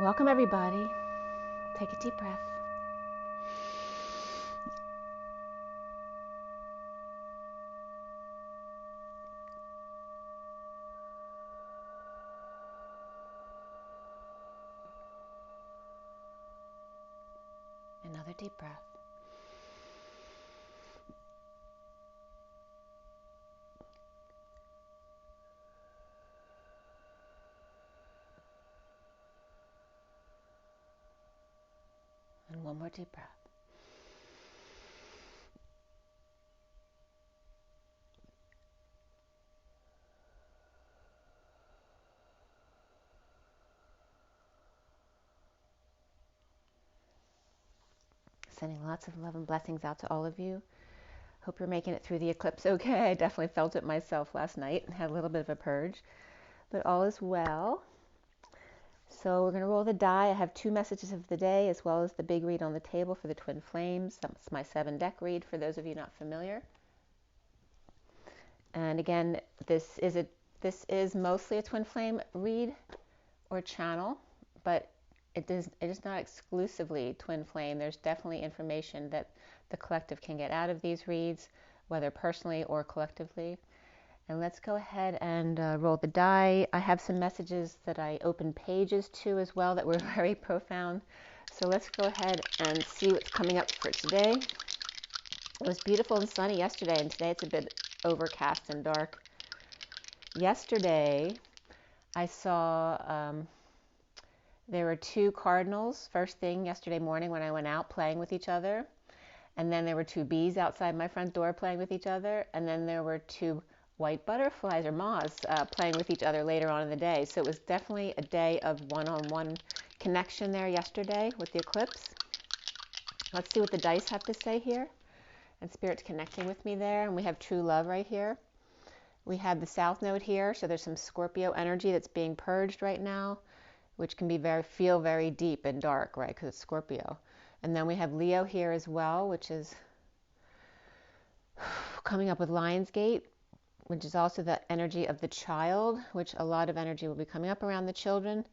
Welcome everybody. Take a deep breath. Another deep breath. And one more deep breath. Sending lots of love and blessings out to all of you. Hope you're making it through the eclipse okay. I definitely felt it myself last night and had a little bit of a purge, but all is well. So we're going to roll the die. I have 2 messages of the day as well as the big read on the table for the twin flames. That's my 7-deck read for those of you not familiar. And again, this is mostly a twin flame read or channel, but it is not exclusively twin flame. There's definitely information that the collective can get out of these reads, whether personally or collectively. And let's go ahead and roll the die. I have some messages that I opened pages to as well that were very profound. So let's go ahead and see what's coming up for today. It was beautiful and sunny yesterday, and today it's a bit overcast and dark. Yesterday, I saw there were 2 cardinals first thing yesterday morning when I went out playing with each other. And then there were 2 bees outside my front door playing with each other. And then there were 2 white butterflies or moths playing with each other later on in the day. So it was definitely a day of one-on-one connection there yesterday with the eclipse. Let's see what the dice have to say here. And Spirit's connecting with me there. And we have true love right here. We have the South Node here. So there's some Scorpio energy that's being purged right now, which can be feel very deep and dark, right? Because it's Scorpio. And then we have Leo here as well, which is coming up with Lionsgate, which is also the energy of the child, which a lot of energy will be coming up around the children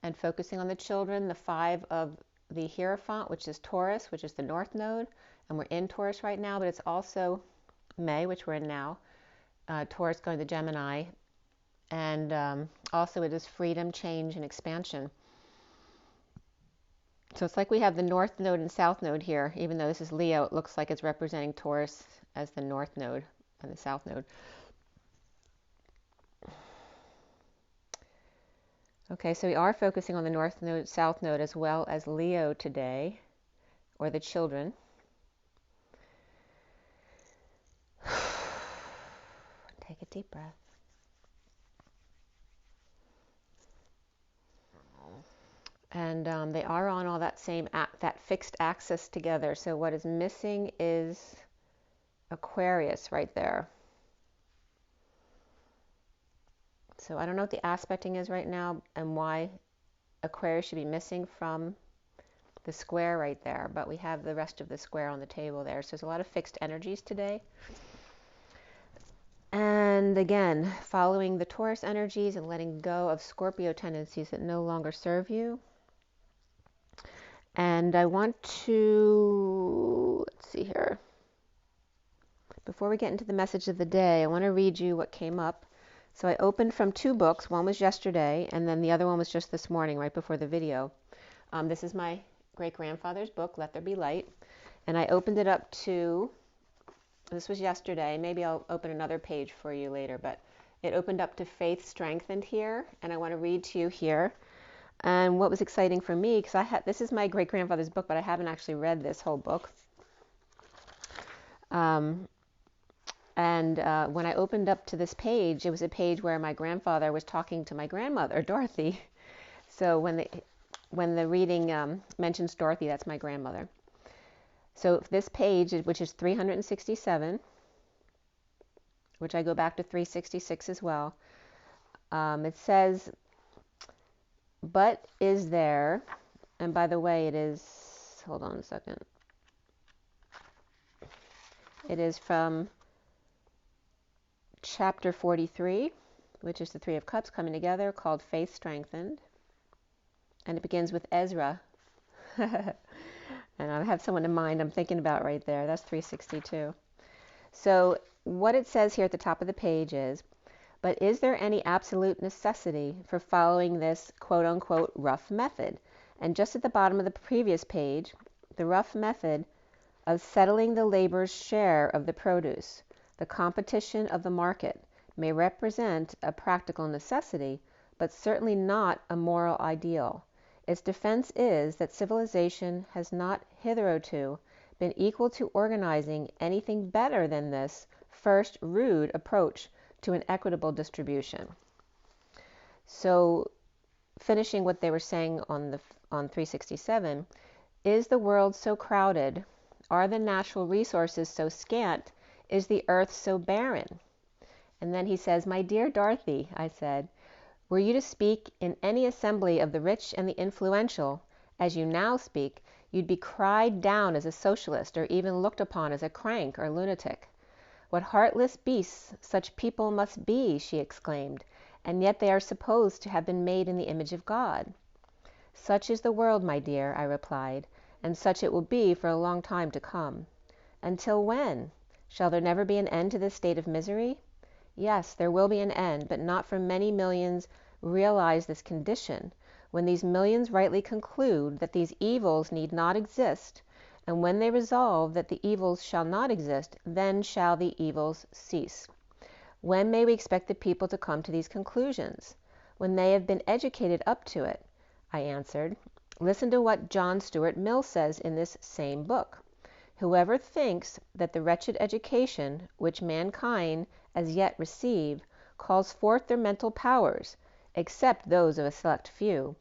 and focusing on the children. The 5 of the Hierophant, which is Taurus, which is the North Node. And we're in Taurus right now, but it's also May, which we're in now. Taurus going to Gemini. And also it is freedom, change, and expansion. So it's like we have the North Node and South Node here. Even though this is Leo, it looks like it's representing Taurus as the North Node and the South Node. Okay, so we are focusing on the North Node, South Node, as well as Leo today, or the children. Take a deep breath. And they are on all that same that fixed axis together. So what is missing is Aquarius right there. So I don't know what the aspecting is right now and why Aquarius should be missing from the square right there, but we have the rest of the square on the table there. So there's a lot of fixed energies today. And again, following the Taurus energies and letting go of Scorpio tendencies that no longer serve you. And I want to, let's see here. Before we get into the message of the day, I want to read you what came up. So I opened from 2 books. One was yesterday, and then the other one was just this morning, right before the video. This is my great-grandfather's book, Let There Be Light. And I opened it up to, this was yesterday. Maybe I'll open another page for you later, but it opened up to Faith Strengthened here. And I want to read to you here. And what was exciting for me, because this is my great-grandfather's book, but I haven't actually read this whole book. When I opened up to this page, it was a page where my grandfather was talking to my grandmother, Dorothy. So when the reading mentions Dorothy, that's my grandmother. So this page, which is 367, which I go back to 366 as well, it says, but is there, and by the way, it is, hold on a second. It is from chapter 43, which is the 3 of Cups coming together, called Faith Strengthened. and it begins with Ezra. And I have someone in mind I'm thinking about right there. That's 362. So what it says here at the top of the page is, but is there any absolute necessity for following this quote-unquote rough method? And just at the bottom of the previous page, the rough method of settling the laborer's share of the produce, the competition of the market, may represent a practical necessity, but certainly not a moral ideal. Its defense is that civilization has not hitherto been equal to organizing anything better than this first rude approach to an equitable distribution. So, finishing what they were saying on 367, is the world so crowded? Are the natural resources so scant? Is the earth so barren? And then he says, my dear Dorothy, I said, were you to speak in any assembly of the rich and the influential, as you now speak, you'd be cried down as a socialist or even looked upon as a crank or lunatic. What heartless beasts such people must be, she exclaimed, and yet they are supposed to have been made in the image of God. Such is the world, my dear, I replied, and such it will be for a long time to come. Until when? Shall there never be an end to this state of misery? Yes, there will be an end, but not for many millions realize this condition. When these millions rightly conclude that these evils need not exist, and when they resolve that the evils shall not exist, then shall the evils cease. When may we expect the people to come to these conclusions? When they have been educated up to it, I answered. Listen to what John Stuart Mill says in this same book. Whoever thinks that the wretched education which mankind as yet receive calls forth their mental powers, except those of a select few,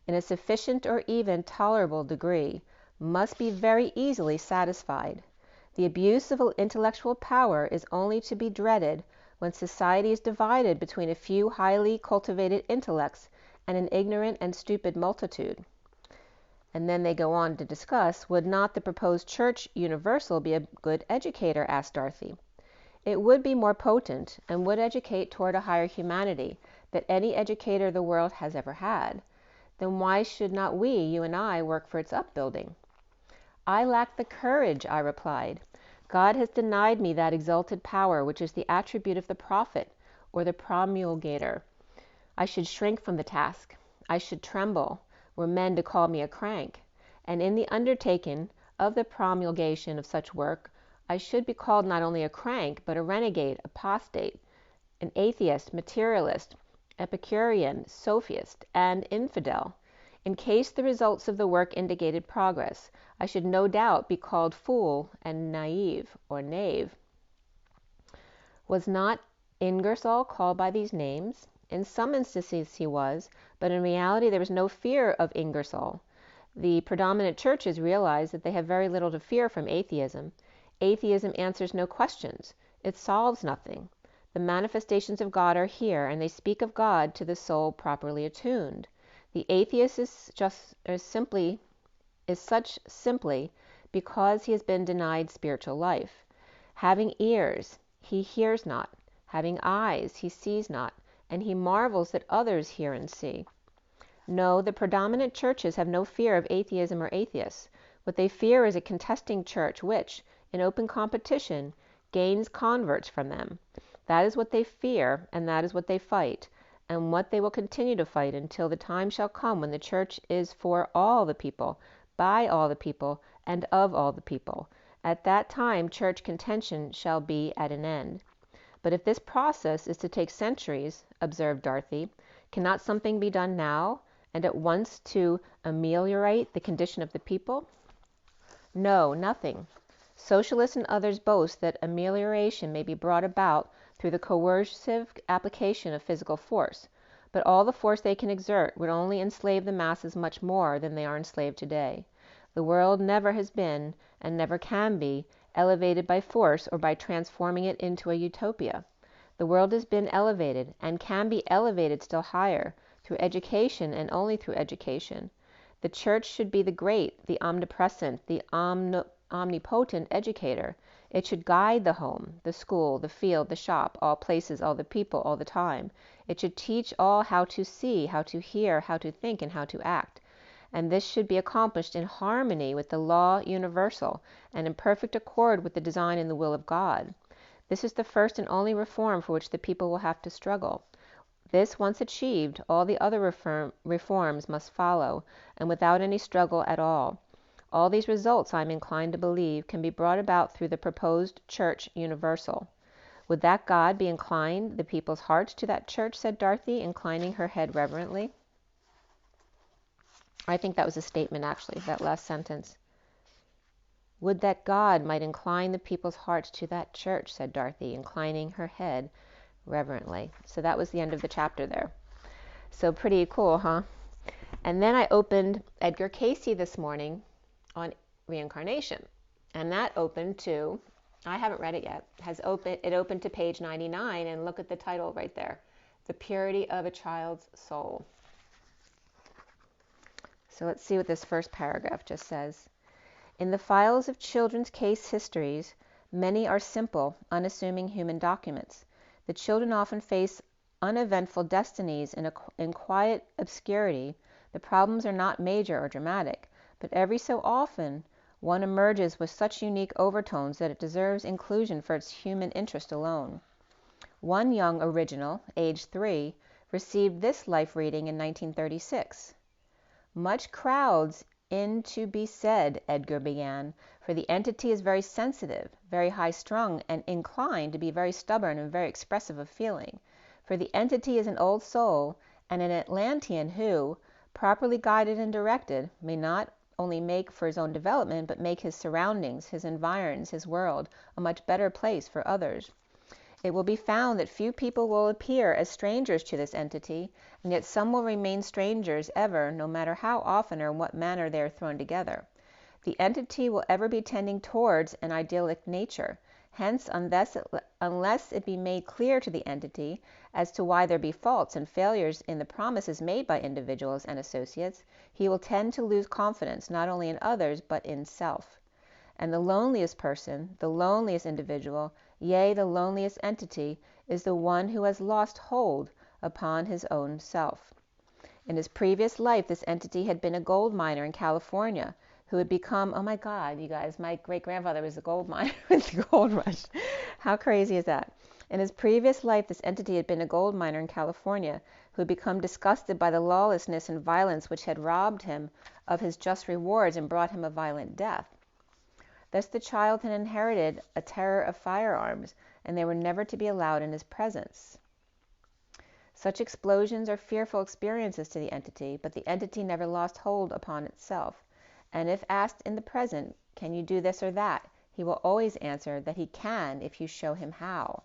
in a sufficient or even tolerable degree, must be very easily satisfied. The abuse of intellectual power is only to be dreaded when society is divided between a few highly cultivated intellects and an ignorant and stupid multitude. And then they go on to discuss, would not the proposed church universal be a good educator? Asked Dorothy. It would be more potent and would educate toward a higher humanity than any educator the world has ever had. Then why should not we, you and I, work for its upbuilding? I lack the courage, I replied. God has denied me that exalted power which is the attribute of the prophet or the promulgator. I should shrink from the task. I should tremble, were men to call me a crank. And in the undertaking of the promulgation of such work, I should be called not only a crank, but a renegade, apostate, an atheist, materialist, Epicurean, sophist, and infidel. In case the results of the work indicated progress, I should no doubt be called fool and naive or knave. Was not Ingersoll called by these names? In some instances he was, but in reality there was no fear of Ingersoll. The predominant churches realize that they have very little to fear from atheism. Atheism answers no questions. It solves nothing. The manifestations of God are here, and they speak of God to the soul properly attuned. The atheist is such simply because he has been denied spiritual life. Having ears, he hears not. Having eyes, he sees not, and he marvels that others hear and see. No, the predominant churches have no fear of atheism or atheists. What they fear is a contesting church which, in open competition, gains converts from them. That is what they fear, and that is what they fight, and what they will continue to fight until the time shall come when the church is for all the people, by all the people, and of all the people. At that time, church contention shall be at an end. But if this process is to take centuries, observed Dorothy, cannot something be done now, and at once to ameliorate the condition of the people? No, nothing. Socialists and others boast that amelioration may be brought about through the coercive application of physical force, but all the force they can exert would only enslave the masses much more than they are enslaved today. The world never has been, and never can be, elevated by force or by transforming it into a utopia. The world has been elevated, and can be elevated still higher, through education and only through education. The church should be the great, the omnipresent, the omnipotent educator. It should guide the home, the school, the field, the shop, all places, all the people, all the time. It should teach all how to see, how to hear, how to think, and how to act. and this should be accomplished in harmony with the law universal and in perfect accord with the design and the will of God. This is the first and only reform for which the people will have to struggle. This once achieved, all the other reforms must follow, and without any struggle at all. All these results, I am inclined to believe, can be brought about through the proposed Church Universal. Would that God be inclined the people's hearts to that church, said Dorothy, inclining her head reverently. I think that was a statement, actually, that last sentence. Would that God might incline the people's hearts to that church, said Dorothy, inclining her head reverently. So that was the end of the chapter there. So pretty cool, huh? And then I opened Edgar Cayce this morning on reincarnation. And that opened to, I haven't read it yet, it opened to page 99, and look at the title right there, The Purity of a Child's Soul. So let's see what this first paragraph just says. In the files of children's case histories, many are simple, unassuming human documents. The children often face uneventful destinies in quiet obscurity. The problems are not major or dramatic, but every so often one emerges with such unique overtones that it deserves inclusion for its human interest alone. One young original, age 3, received this life reading in 1936. Much crowds in to be said, Edgar began, for the entity is very sensitive, very high-strung, and inclined to be very stubborn and very expressive of feeling. For the entity is an old soul, and an Atlantean who, properly guided and directed, may not only make for his own development, but make his surroundings, his environs, his world, a much better place for others. It will be found that few people will appear as strangers to this entity, and yet some will remain strangers ever, no matter how often or in what manner they are thrown together. The entity will ever be tending towards an idyllic nature. Hence, unless it be made clear to the entity as to why there be faults and failures in the promises made by individuals and associates, he will tend to lose confidence not only in others but in self. And the loneliest person, the loneliest individual, yea, the loneliest entity, is the one who has lost hold upon his own self. In his previous life, this entity had been a gold miner in California who had become, oh my God, you guys, my great-grandfather was a gold miner with the gold rush. How crazy is that? In his previous life, this entity had been a gold miner in California who had become disgusted by the lawlessness and violence which had robbed him of his just rewards and brought him a violent death. Thus the child had inherited a terror of firearms, and they were never to be allowed in his presence. Such explosions are fearful experiences to the entity, but the entity never lost hold upon itself. And if asked in the present, can you do this or that, he will always answer that he can if you show him how.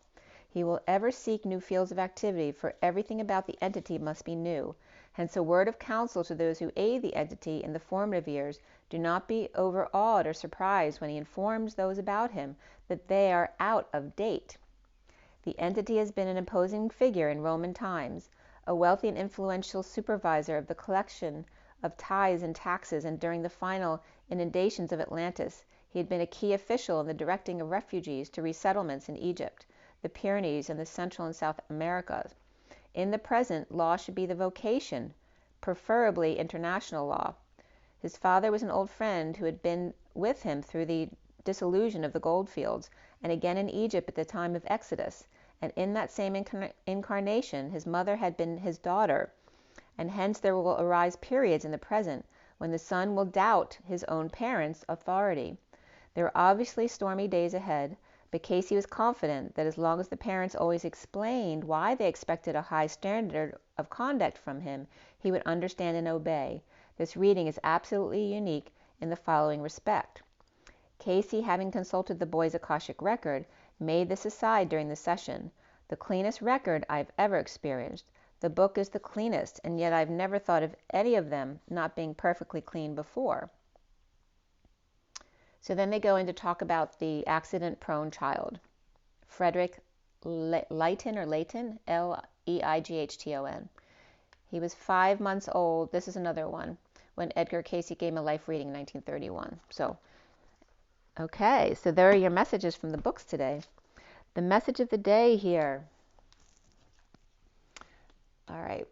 He will ever seek new fields of activity, for everything about the entity must be new. Hence a word of counsel to those who aid the entity in the formative years: do not be overawed or surprised when he informs those about him that they are out of date. The entity has been an imposing figure in Roman times, a wealthy and influential supervisor of the collection of tithes and taxes, and during the final inundations of Atlantis, he had been a key official in the directing of refugees to resettlements in Egypt, the Pyrenees, and the Central and South Americas. In the present, law should be the vocation, preferably international law. His father was an old friend who had been with him through the dissolution of the goldfields, and again in Egypt at the time of Exodus, and in that same incarnation his mother had been his daughter, and hence there will arise periods in the present when the son will doubt his own parents' authority. There are obviously stormy days ahead, but Cayce was confident that as long as the parents always explained why they expected a high standard of conduct from him, he would understand and obey. This reading is absolutely unique in the following respect. Cayce, having consulted the boy's Akashic record, made this aside during the session: the cleanest record I've ever experienced. The book is the cleanest, and yet I've never thought of any of them not being perfectly clean before. So then they go in to talk about the accident-prone child, Frederick Leighton, Leighton. He was 5 months old. This is another one, when Edgar Cayce gave him a life reading in 1931. So, okay, so there are your messages from the books today. The message of the day here. All right.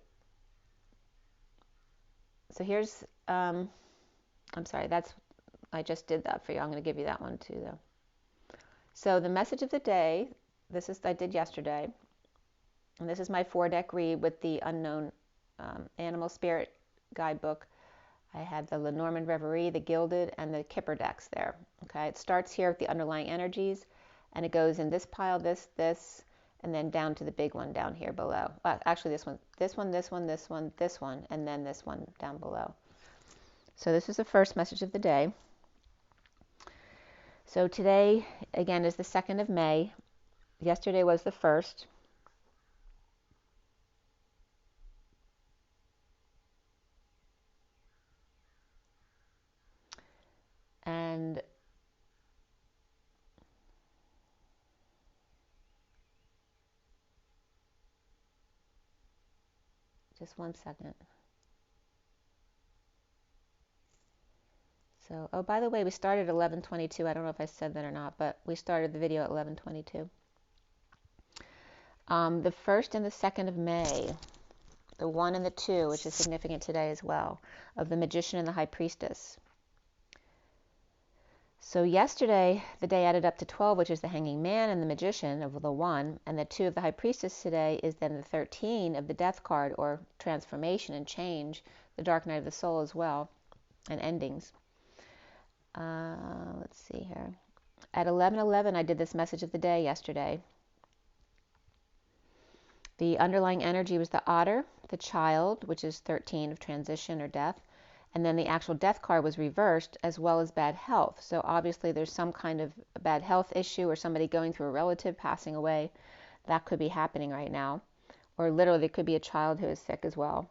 So here's I'm sorry, I just did that for you. I'm going to give you that one too, though. So the message of the day, I did yesterday, and this is my 4-deck read with the Unknown Animal Spirit Guidebook. I had the LENORMAND, REVERIE, the GILDED, and the KIPPER decks there. Okay, it starts here with the underlying energies, and it goes in this pile, this, and then down to the big one down here below. Actually, this one, and then this one down below. So this is the first message of the day. So today, again, is the 2nd of May. Yesterday was the 1st. And just one second. So, oh, by the way, we started at 11:22. I don't know if I said that or not, but we started the video at 11:22. The 1st and the 2nd of May, the 1 and the 2, which is significant today as well, of the Magician and the High Priestess. So yesterday, the day added up to 12, which is the Hanging Man and the Magician of the 1, and the 2 of the High Priestess today is then the 13 of the Death card, or transformation and change, the Dark Night of the Soul as well, and endings. Let's see here. At 11:11, I did this message of the day yesterday. The underlying energy was the Otter, the Child, which is 13 of transition or death, and then the actual death card was reversed, as well as bad health. So obviously there's some kind of bad health issue, or somebody going through a relative passing away. That could be happening right now. Or literally there could be a child who is sick as well.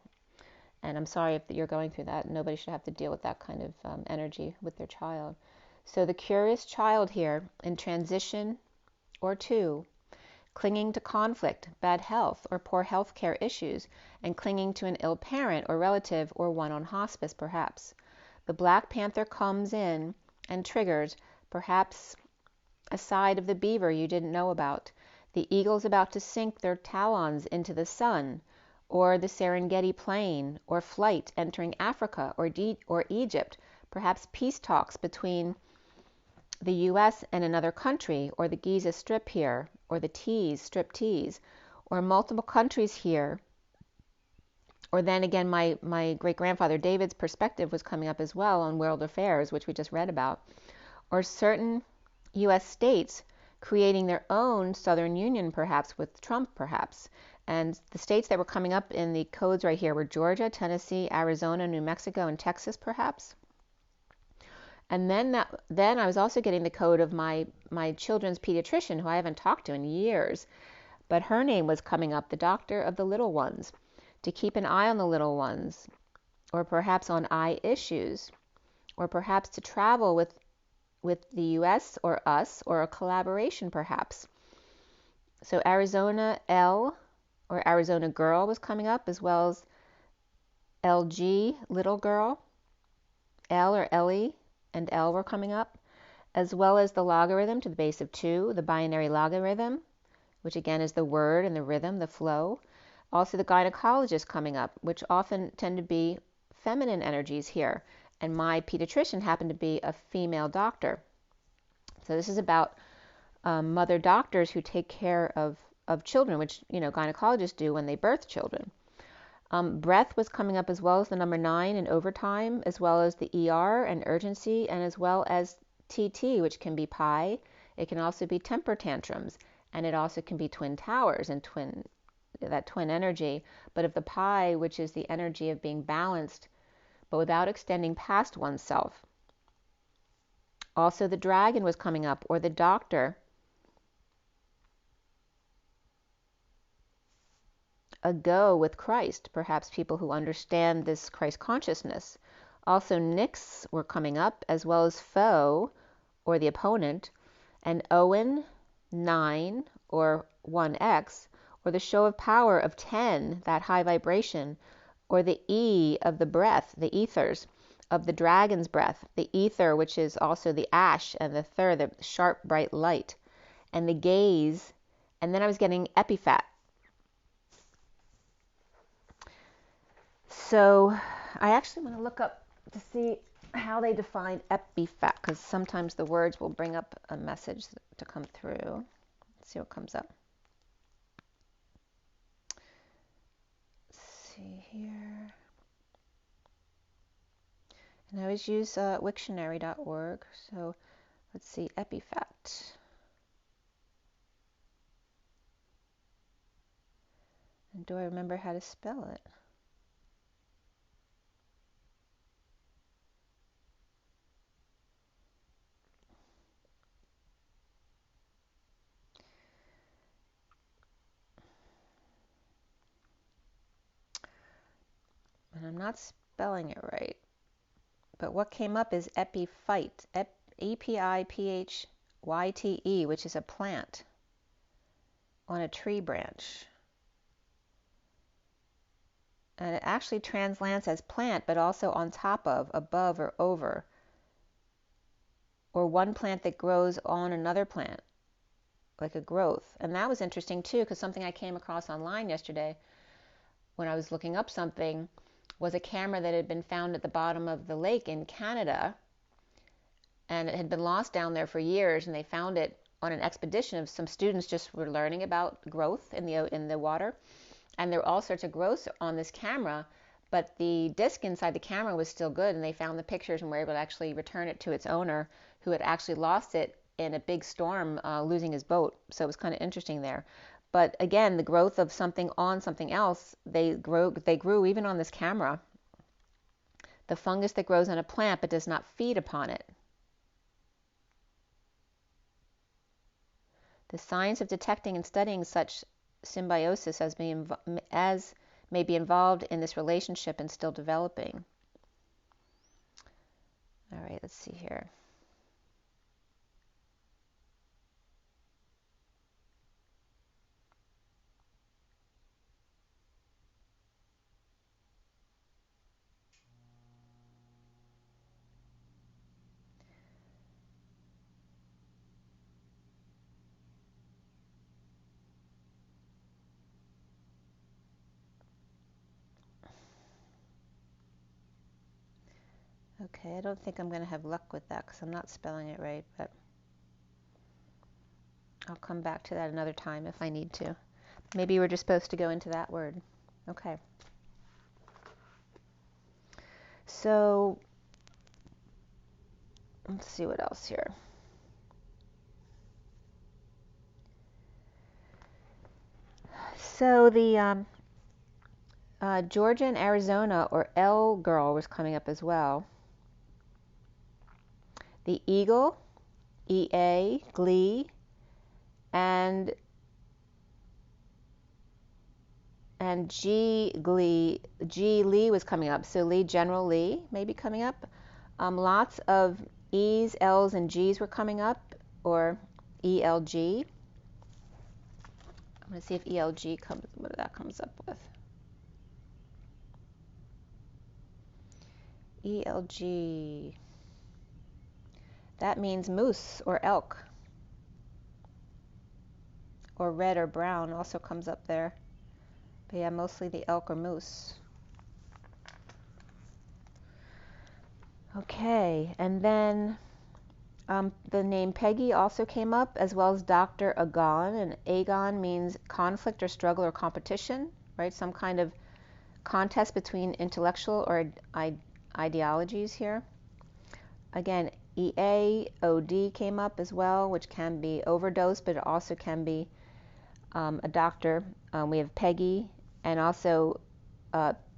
And I'm sorry if you're going through that. Nobody should have to deal with that kind of energy with their child. So the curious child here in transition or 2, clinging to conflict, bad health, or poor health care issues, and clinging to an ill parent or relative, or one on hospice perhaps. The Black Panther comes in and triggers perhaps a side of the beaver you didn't know about. The eagle's about to sink their talons into the sun, or the Serengeti Plain, or flight entering Africa or Egypt, perhaps peace talks between the U.S. and another country, or the Giza Strip here, or the Strip Tees, or multiple countries here. Or then again, my great-grandfather David's perspective was coming up as well on world affairs, which we just read about. Or certain U.S. states creating their own Southern Union, perhaps, with Trump, perhaps. And the states that were coming up in the codes right here were Georgia, Tennessee, Arizona, New Mexico, and Texas, perhaps. And then I was also getting the code of my children's pediatrician, who I haven't talked to in years. But her name was coming up, the doctor of the little ones, to keep an eye on the little ones, or perhaps on eye issues, or perhaps to travel with the U.S. or us, or a collaboration perhaps. So Arizona L, or Arizona Girl, was coming up, as well as LG, Little Girl, L or Ellie, and L were coming up, as well as the logarithm to the base of 2, the binary logarithm, which again is the word and the rhythm, the flow. Also the gynecologist coming up, which often tend to be feminine energies here. And my pediatrician happened to be a female doctor. So this is about mother doctors who take care of children, which, gynecologists do when they birth children. Breath was coming up, as well as the number 9 and overtime, as well as the ER and urgency, and as well as TT, which can be pi. It can also be temper tantrums, and it also can be twin towers and that twin energy. But of the pi, which is the energy of being balanced, but without extending past oneself. Also the dragon was coming up, or the doctor. A go with Christ, perhaps people who understand this Christ consciousness. Also Nyx were coming up, as well as foe, or the opponent, and Owen, 9, or 1x, or the show of power of 10, that high vibration, or the E of the breath, the ethers, of the dragon's breath, the ether, which is also the ash, and the third, the sharp, bright light, and the gaze, and then I was getting epiphat. So I actually want to look up to see how they define epifact, because sometimes the words will bring up a message to come through. Let's see what comes up. Let's see here. And I always use Wiktionary.org. So let's see, epifact. And do I remember how to spell it? And I'm not spelling it right. But what came up is epiphyte, E-P-I-P-H-Y-T-E, which is a plant on a tree branch. And it actually translates as plant, but also on top of, above, or over. Or one plant that grows on another plant, like a growth. And that was interesting too, because something I came across online yesterday when I was looking up something was a camera that had been found at the bottom of the lake in Canada. And it had been lost down there for years, and they found it on an expedition of some students just were learning about growth in the water. And there were all sorts of growths on this camera, but the disc inside the camera was still good, and they found the pictures and were able to actually return it to its owner, who had actually lost it in a big storm, losing his boat. So it was kind of interesting there. But again, the growth of something on something else, they grew even on this camera. The fungus that grows on a plant but does not feed upon it. The science of detecting and studying such symbiosis as may be involved in this relationship and still developing. All right, let's see here. Okay, I don't think I'm going to have luck with that because I'm not spelling it right, but I'll come back to that another time if I need to. Maybe we're just supposed to go into that word. Okay. So, let's see what else here. So the Georgia and Arizona, or L girl, was coming up as well. The eagle, EA, glee, and G Lee was coming up. So Lee, General Lee, maybe coming up. Lots of E's, L's, and G's were coming up, or ELG. I'm going to see if ELG comes, what that comes up with. ELG. That means moose or elk. Or red or brown also comes up there. But yeah, mostly the elk or moose. Okay, and then the name Peggy also came up, as well as Dr. Agon. And Agon means conflict or struggle or competition, right? Some kind of contest between intellectual or ideologies here. Again, EAOD came up as well, which can be overdose, but it also can be a doctor. We have Peggy, and also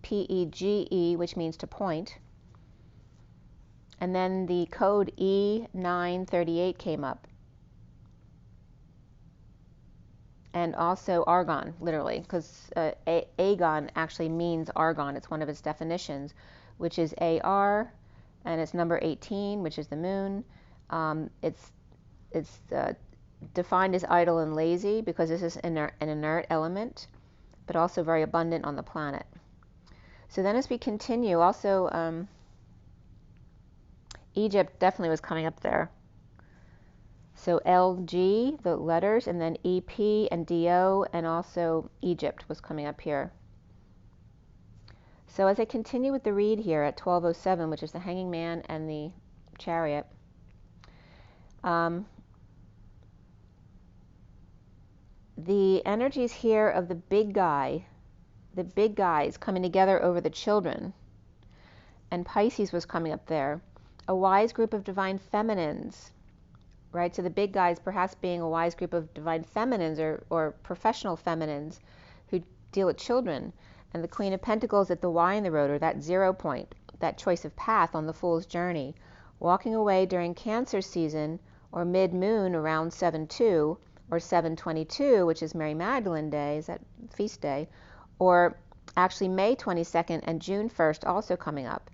PEGE, which means to point. And then the code E938 came up. And also argon, literally, because agon actually means argon. It's one of its definitions, which is AR, and it's number 18, which is the moon. It's defined as idle and lazy because this is an inert element, but also very abundant on the planet. So then as we continue, also Egypt definitely was coming up there. So LG, the letters, and then EP and DO, and also Egypt was coming up here. So as I continue with the read here at 1207, which is the Hanging Man and the Chariot, the energies here of the big guys coming together over the children, and Pisces was coming up there, a wise group of divine feminines, right? So the big guys perhaps being a wise group of divine feminines or professional feminines who deal with children, and the Queen of Pentacles at the Y in the road, or that 0 point, that choice of path on the Fool's journey, walking away during Cancer season or mid-moon around 7/2 or 7/22, which is Mary Magdalene Day, is that feast day, or actually May 22nd and June 1st also coming up,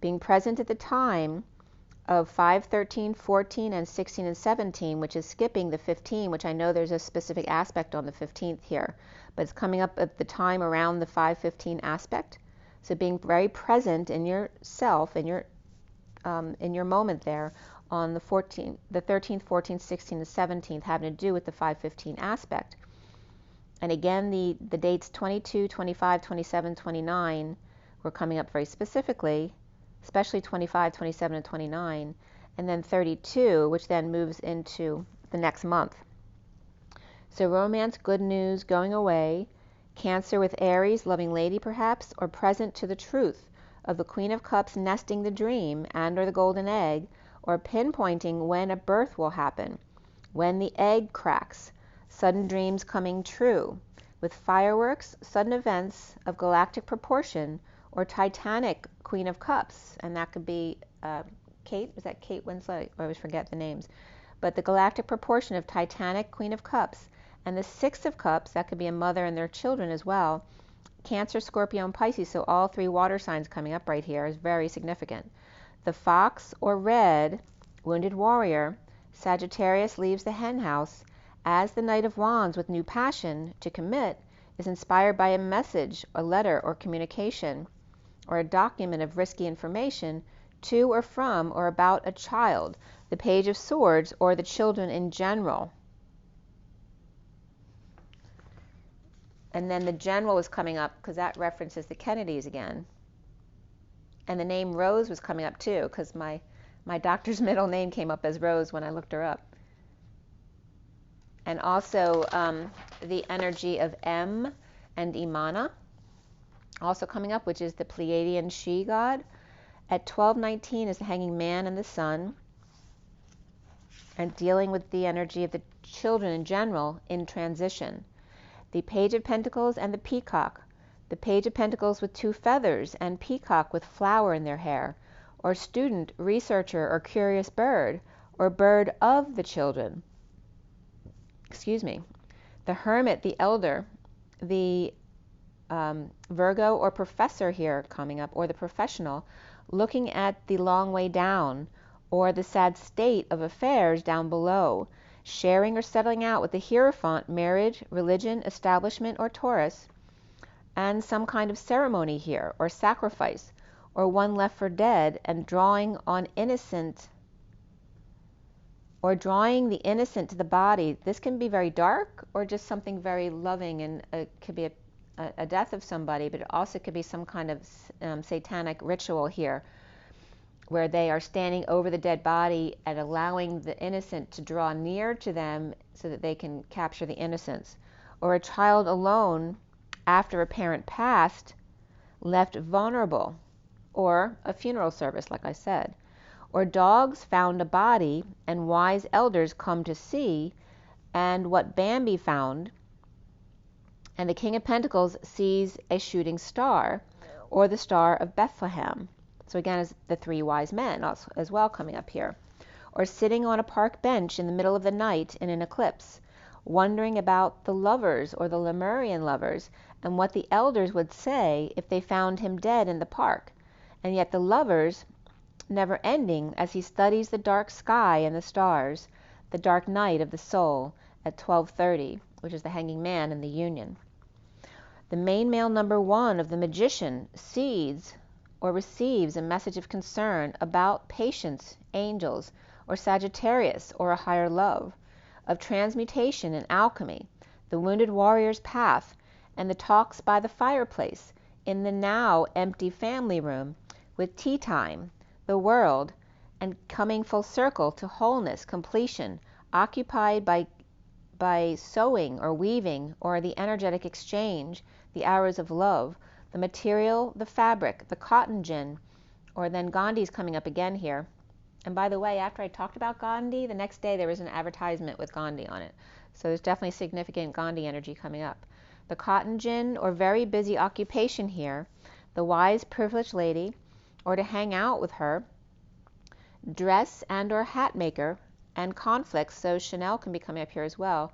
being present at the time of 5, 13, 14, and 16 and 17, which is skipping the 15, which I know there's a specific aspect on the 15th here, but it's coming up at the time around the 5-15 aspect. So being very present in yourself, in your moment there on the 13th, 14th, 16th, and 17th, having to do with the 5-15 aspect. And again, the dates 22, 25, 27, 29 were coming up very specifically, especially 25, 27, and 29, and then 32, which then moves into the next month. So romance, good news, going away, Cancer with Aries, loving lady perhaps, or present to the truth of the Queen of Cups nesting the dream and or the golden egg, or pinpointing when a birth will happen, when the egg cracks, sudden dreams coming true, with fireworks, sudden events of galactic proportion, or Titanic Queen of Cups, and that could be Kate, is that Kate Winslet? I always forget the names. But the galactic proportion of Titanic Queen of Cups, and the Six of Cups, that could be a mother and their children as well, Cancer, Scorpio, and Pisces, so all 3 water signs coming up right here is very significant. The Fox or Red, Wounded Warrior, Sagittarius leaves the hen house as the Knight of Wands with new passion to commit, is inspired by a message, a letter, or communication, or a document of risky information to or from or about a child, the Page of Swords, or the children in general. And then the general was coming up because that references the Kennedys again. And the name Rose was coming up too, because my doctor's middle name came up as Rose when I looked her up. And also the energy of M and Imana also coming up, which is the Pleiadian she god. At 12:19 is the Hanging Man and the Sun, and dealing with the energy of the children in general in transition. The Page of Pentacles and the Peacock. The Page of Pentacles with 2 feathers and Peacock with flower in their hair, or student, researcher, or curious bird, or bird of the children. Excuse me. The Hermit, the Elder, the Virgo or professor here coming up, or the professional, looking at the long way down, or the sad state of affairs down below, sharing or settling out with the Hierophant, marriage, religion, establishment, or Taurus, and some kind of ceremony here, or sacrifice, or one left for dead, and drawing on innocent, or drawing the innocent to the body. This can be very dark, or just something very loving, and it could be a death of somebody, but it also could be some kind of satanic ritual here, where they are standing over the dead body and allowing the innocent to draw near to them so that they can capture the innocence. Or a child alone after a parent passed, left vulnerable, or a funeral service, like I said. Or dogs found a body and wise elders come to see, and what Bambi found. And the King of Pentacles sees a shooting star, or the Star of Bethlehem. So again, is the 3 wise men as well coming up here. Or sitting on a park bench in the middle of the night in an eclipse, wondering about the lovers or the Lemurian lovers, and what the elders would say if they found him dead in the park. And yet the lovers never ending as he studies the dark sky and the stars, the dark night of the soul at 12:30, which is the Hanging Man in the Union. The main male number 1 of the Magician sees or receives a message of concern about patience, angels, or Sagittarius, or a higher love, of transmutation and alchemy, the Wounded Warrior's path, and the talks by the fireplace, in the now empty family room with tea time, the world, and coming full circle to wholeness, completion, occupied by sewing or weaving or the energetic exchange, the hours of love, the material, the fabric, the cotton gin, or then Gandhi's coming up again here. And by the way, after I talked about Gandhi, the next day there was an advertisement with Gandhi on it. So there's definitely significant Gandhi energy coming up. The cotton gin or very busy occupation here, the wise privileged lady, or to hang out with her, dress and or hat maker, and conflicts, so Chanel can be coming up here as well.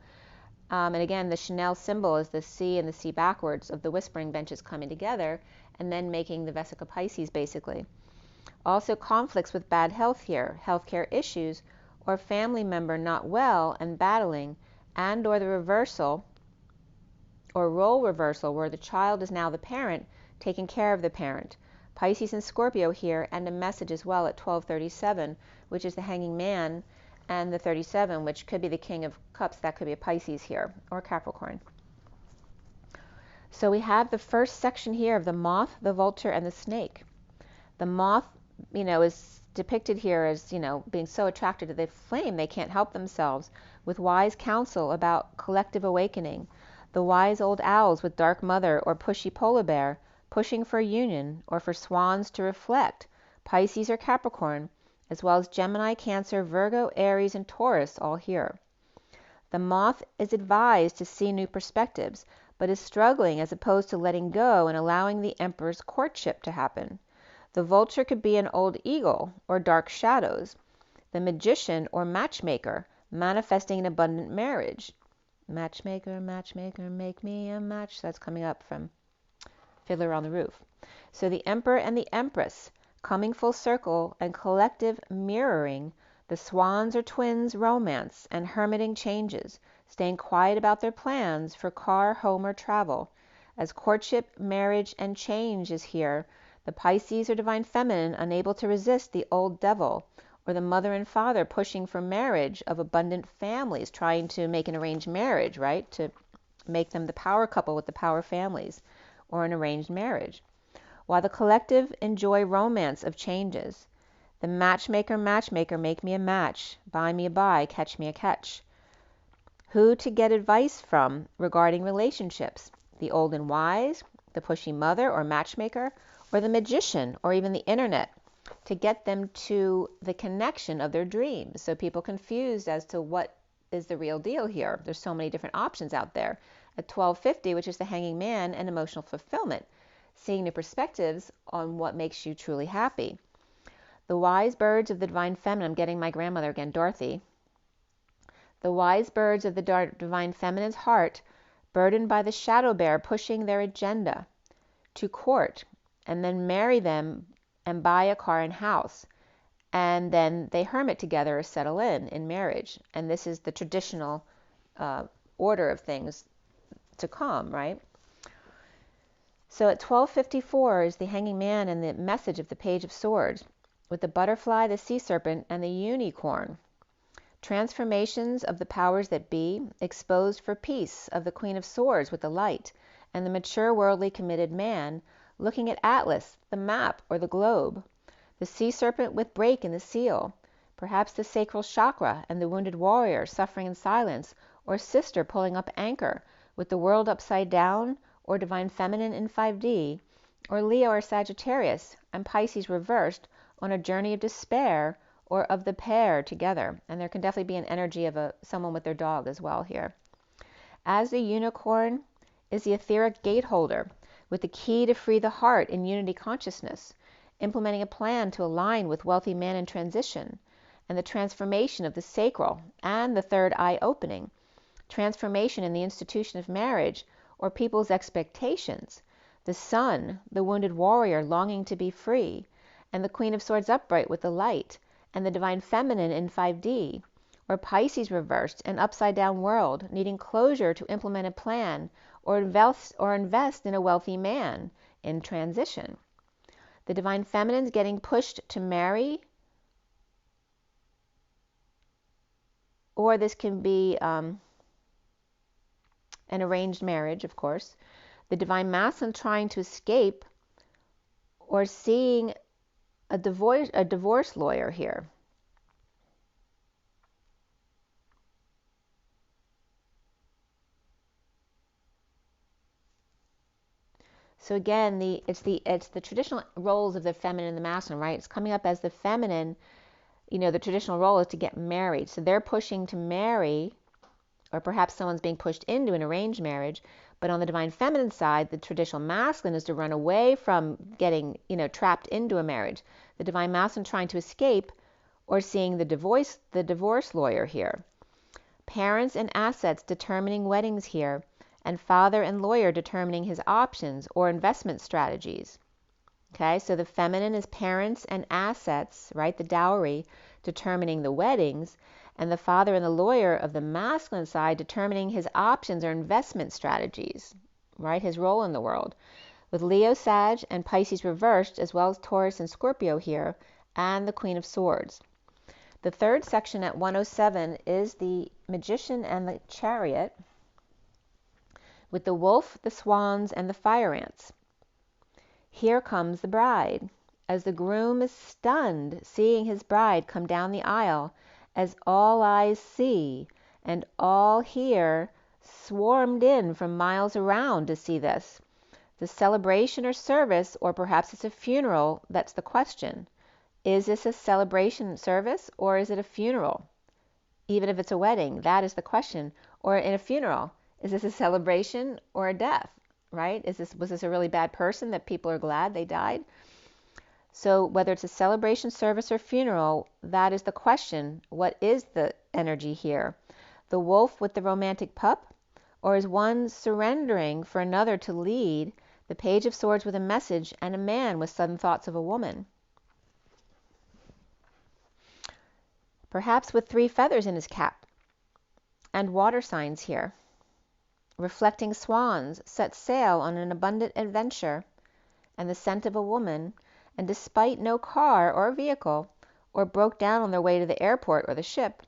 And again, the Chanel symbol is the C and the C backwards of the whispering benches coming together and then making the Vesica Pisces basically. Also conflicts with bad health here, healthcare issues, or family member not well and battling, and or the reversal or role reversal where the child is now the parent taking care of the parent. Pisces and Scorpio here, and a message as well at 1237, which is the Hanging Man, and the 37, which could be the King of Cups. That could be a Pisces here, or Capricorn. So we have the first section here of the moth, the vulture, and the snake. The moth, is depicted here as, being so attracted to the flame they can't help themselves, with wise counsel about collective awakening. The wise old owls with dark mother or pushy polar bear, pushing for union, or for swans to reflect, Pisces or Capricorn, as well as Gemini, Cancer, Virgo, Aries, and Taurus, all here. The moth is advised to see new perspectives, but is struggling as opposed to letting go and allowing the emperor's courtship to happen. The vulture could be an old eagle or dark shadows. The magician or matchmaker, manifesting an abundant marriage. Matchmaker, matchmaker, make me a match. That's coming up from Fiddler on the Roof. So the emperor and the empress, coming full circle and collective mirroring, the swans or twins romance and hermiting changes, staying quiet about their plans for car, home, or travel. As courtship, marriage, and change is here, the Pisces or divine feminine unable to resist the old devil, or the mother and father pushing for marriage of abundant families, trying to make an arranged marriage, right? To make them the power couple with the power families, or an arranged marriage. While the collective enjoy romance of changes. The matchmaker, make me a match, buy me a buy, catch me a catch. Who to get advice from regarding relationships? The old and wise, the pushy mother or matchmaker, or the magician, or even the internet, to get them to the connection of their dreams. So people confused as to what is the real deal here. There's so many different options out there. At 1250, which is the Hanging Man and emotional fulfillment, seeing new perspectives on what makes you truly happy. The wise birds of the divine feminine, I'm getting my grandmother again, Dorothy. The wise birds of the divine feminine's heart, burdened by the shadow bear pushing their agenda to court and then marry them and buy a car and house. And then they hermit together or settle in marriage. And this is the traditional order of things to come, right? So at 1254 is the Hanging Man and the message of the Page of Swords, with the butterfly, the sea serpent, and the unicorn. Transformations of the powers that be, exposed for peace of the Queen of Swords with the light, and the mature worldly committed man, looking at Atlas, the map, or the globe. The sea serpent with break in the seal, perhaps the sacral chakra, and the wounded warrior suffering in silence, or sister pulling up anchor, with the world upside down, or divine feminine in 5D, or Leo or Sagittarius, and Pisces reversed, on a journey of despair, or of the pair together. And there can definitely be an energy of someone with their dog as well here. As the unicorn is the etheric gate holder, with the key to free the heart in unity consciousness, implementing a plan to align with wealthy man in transition, and the transformation of the sacral and the third eye opening, transformation in the institution of marriage or people's expectations, the sun, the wounded warrior longing to be free, and the Queen of Swords upright with the light, and the divine feminine in 5D, or Pisces reversed, an upside down world, needing closure to implement a plan or invest in a wealthy man in transition. The divine feminine's getting pushed to marry, or this can be an arranged marriage, of course. the divine masculine trying to escape, or seeing a divorce lawyer here. So again, it's the traditional roles of the feminine and the masculine, right? It's coming up as the feminine. The traditional role is to get married. So they're pushing to marry, or perhaps someone's being pushed into an arranged marriage. But on the divine feminine side, the traditional masculine is to run away from getting, trapped into a marriage. The divine masculine trying to escape, or seeing the divorce lawyer here. Parents and assets determining weddings here, and father and lawyer determining his options or investment strategies. Okay, so the feminine is parents and assets, right? The dowry determining the weddings, and the father and the lawyer of the masculine side determining his options or investment strategies, right? His role in the world. With Leo, Sag, and Pisces reversed, as well as Taurus and Scorpio here, and the Queen of Swords. The third section at 107 is the Magician and the Chariot, with the wolf, the swans, and the fire ants. Here comes the bride, as the groom is stunned, seeing his bride come down the aisle, as all eyes see, and all hear, swarmed in from miles around to see this. The celebration or service, or perhaps it's a funeral, that's the question. Is this a celebration service, or is it a funeral? Even if it's a wedding, that is the question. Or in a funeral, is this a celebration or a death, right? Was this a really bad person that people are glad they died? So whether it's a celebration, service, or funeral, that is the question. What is the energy here? The wolf with the romantic pup? Or is one surrendering for another to lead? The Page of Swords with a message, and a man with sudden thoughts of a woman. Perhaps with 3 feathers in his cap. And water signs here. Reflecting swans set sail on an abundant adventure, and the scent of a woman, and despite no car or vehicle, or broke down on their way to the airport or the ship,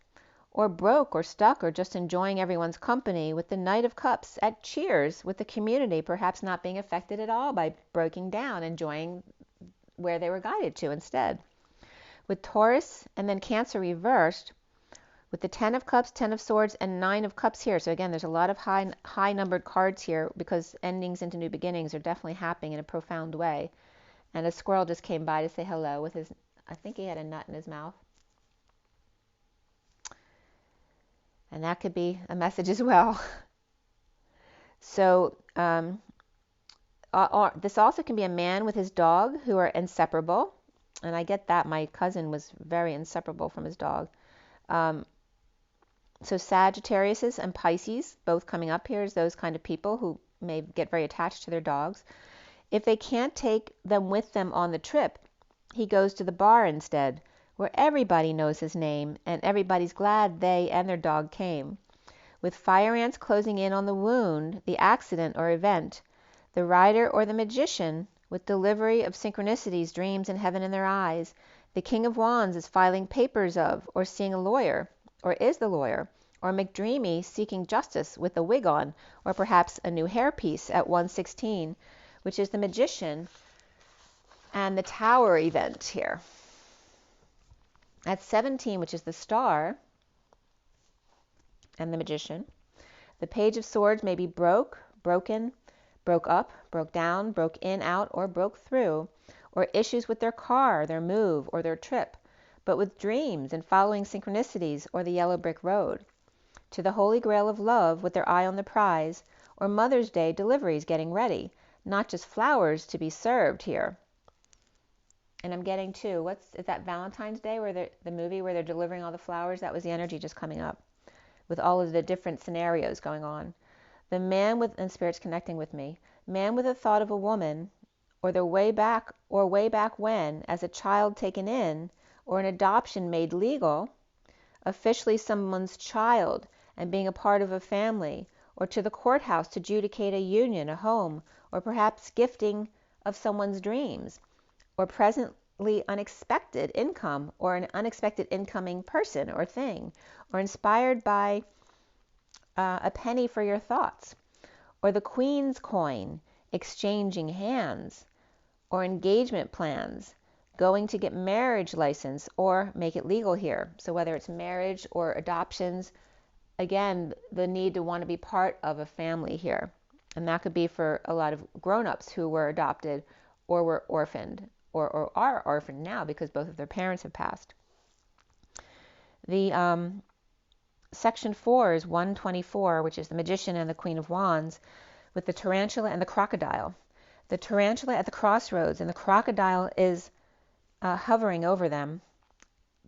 or broke or stuck or just enjoying everyone's company, with the Knight of Cups at cheers with the community, perhaps not being affected at all by breaking down, enjoying where they were guided to instead. With Taurus and then Cancer reversed, with the 10 of Cups, 10 of Swords, and 9 of Cups here. So again, there's a lot of high numbered cards here, because endings into new beginnings are definitely happening in a profound way. And a squirrel just came by to say hello with his, I think he had a nut in his mouth. And that could be a message as well. So this also can be a man with his dog who are inseparable. And I get that. My cousin was very inseparable from his dog. So Sagittarius and Pisces, both coming up here as those kind of people who may get very attached to their dogs. If they can't take them with them on the trip, he goes to the bar instead, where everybody knows his name and everybody's glad they and their dog came. With fire ants closing in on the wound, the accident or event, the rider or the magician, with delivery of synchronicities, dreams, and heaven in their eyes, the King of Wands is filing papers of, or seeing a lawyer, or is the lawyer, or McDreamy seeking justice with a wig on, or perhaps a new hairpiece at 116, which is the Magician and the Tower event here. At 17, which is the Star and the Magician, the Page of Swords may be broken, broke up, broke down, broke in, out, or broke through, or issues with their car, their move, or their trip, but with dreams and following synchronicities, or the yellow brick road. To the Holy Grail of love with their eye on the prize, or Mother's Day deliveries getting ready, not just flowers to be served here. And I'm getting too, is that Valentine's Day, where the movie where they're delivering all the flowers? That was the energy just coming up with all of the different scenarios going on. The man with, and Spirit's connecting with me, man with the thought of a woman, or the way back when, as a child taken in, or an adoption made legal, officially someone's child and being a part of a family, or to the courthouse to adjudicate a union, a home, or perhaps gifting of someone's dreams, or presently unexpected income, or an unexpected incoming person or thing, or inspired by a penny for your thoughts, or the Queen's coin exchanging hands, or engagement plans, going to get marriage license or make it legal here. So whether it's marriage or adoptions, again, the need to want to be part of a family here. And that could be for a lot of grown-ups who were adopted or were orphaned or are orphaned now because both of their parents have passed. The section 4 is 124, which is the Magician and the Queen of Wands, with the tarantula and the crocodile. The tarantula at the crossroads and the crocodile is hovering over them.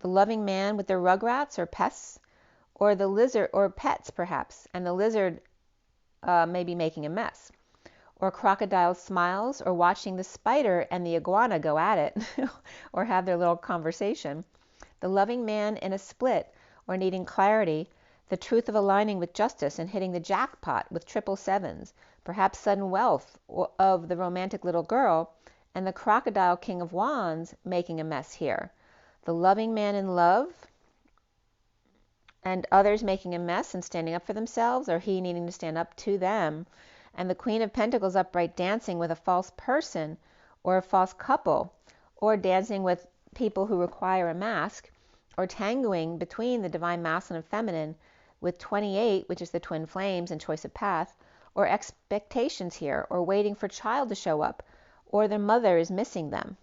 The loving man with their rugrats or pests, or the lizard, or pets perhaps, and the lizard may be making a mess. Or crocodile smiles, or watching the spider and the iguana go at it, or have their little conversation. The loving man in a split, or needing clarity, the truth of aligning with justice and hitting the jackpot with 777s, perhaps sudden wealth of the romantic little girl, and the crocodile king of wands making a mess here. The loving man in love, and others making a mess and standing up for themselves, or he needing to stand up to them, and the Queen of Pentacles upright dancing with a false person or a false couple, or dancing with people who require a mask, or tangoing between the divine masculine and feminine with 28, which is the twin flames and choice of path, or expectations here, or waiting for child to show up, or their mother is missing them.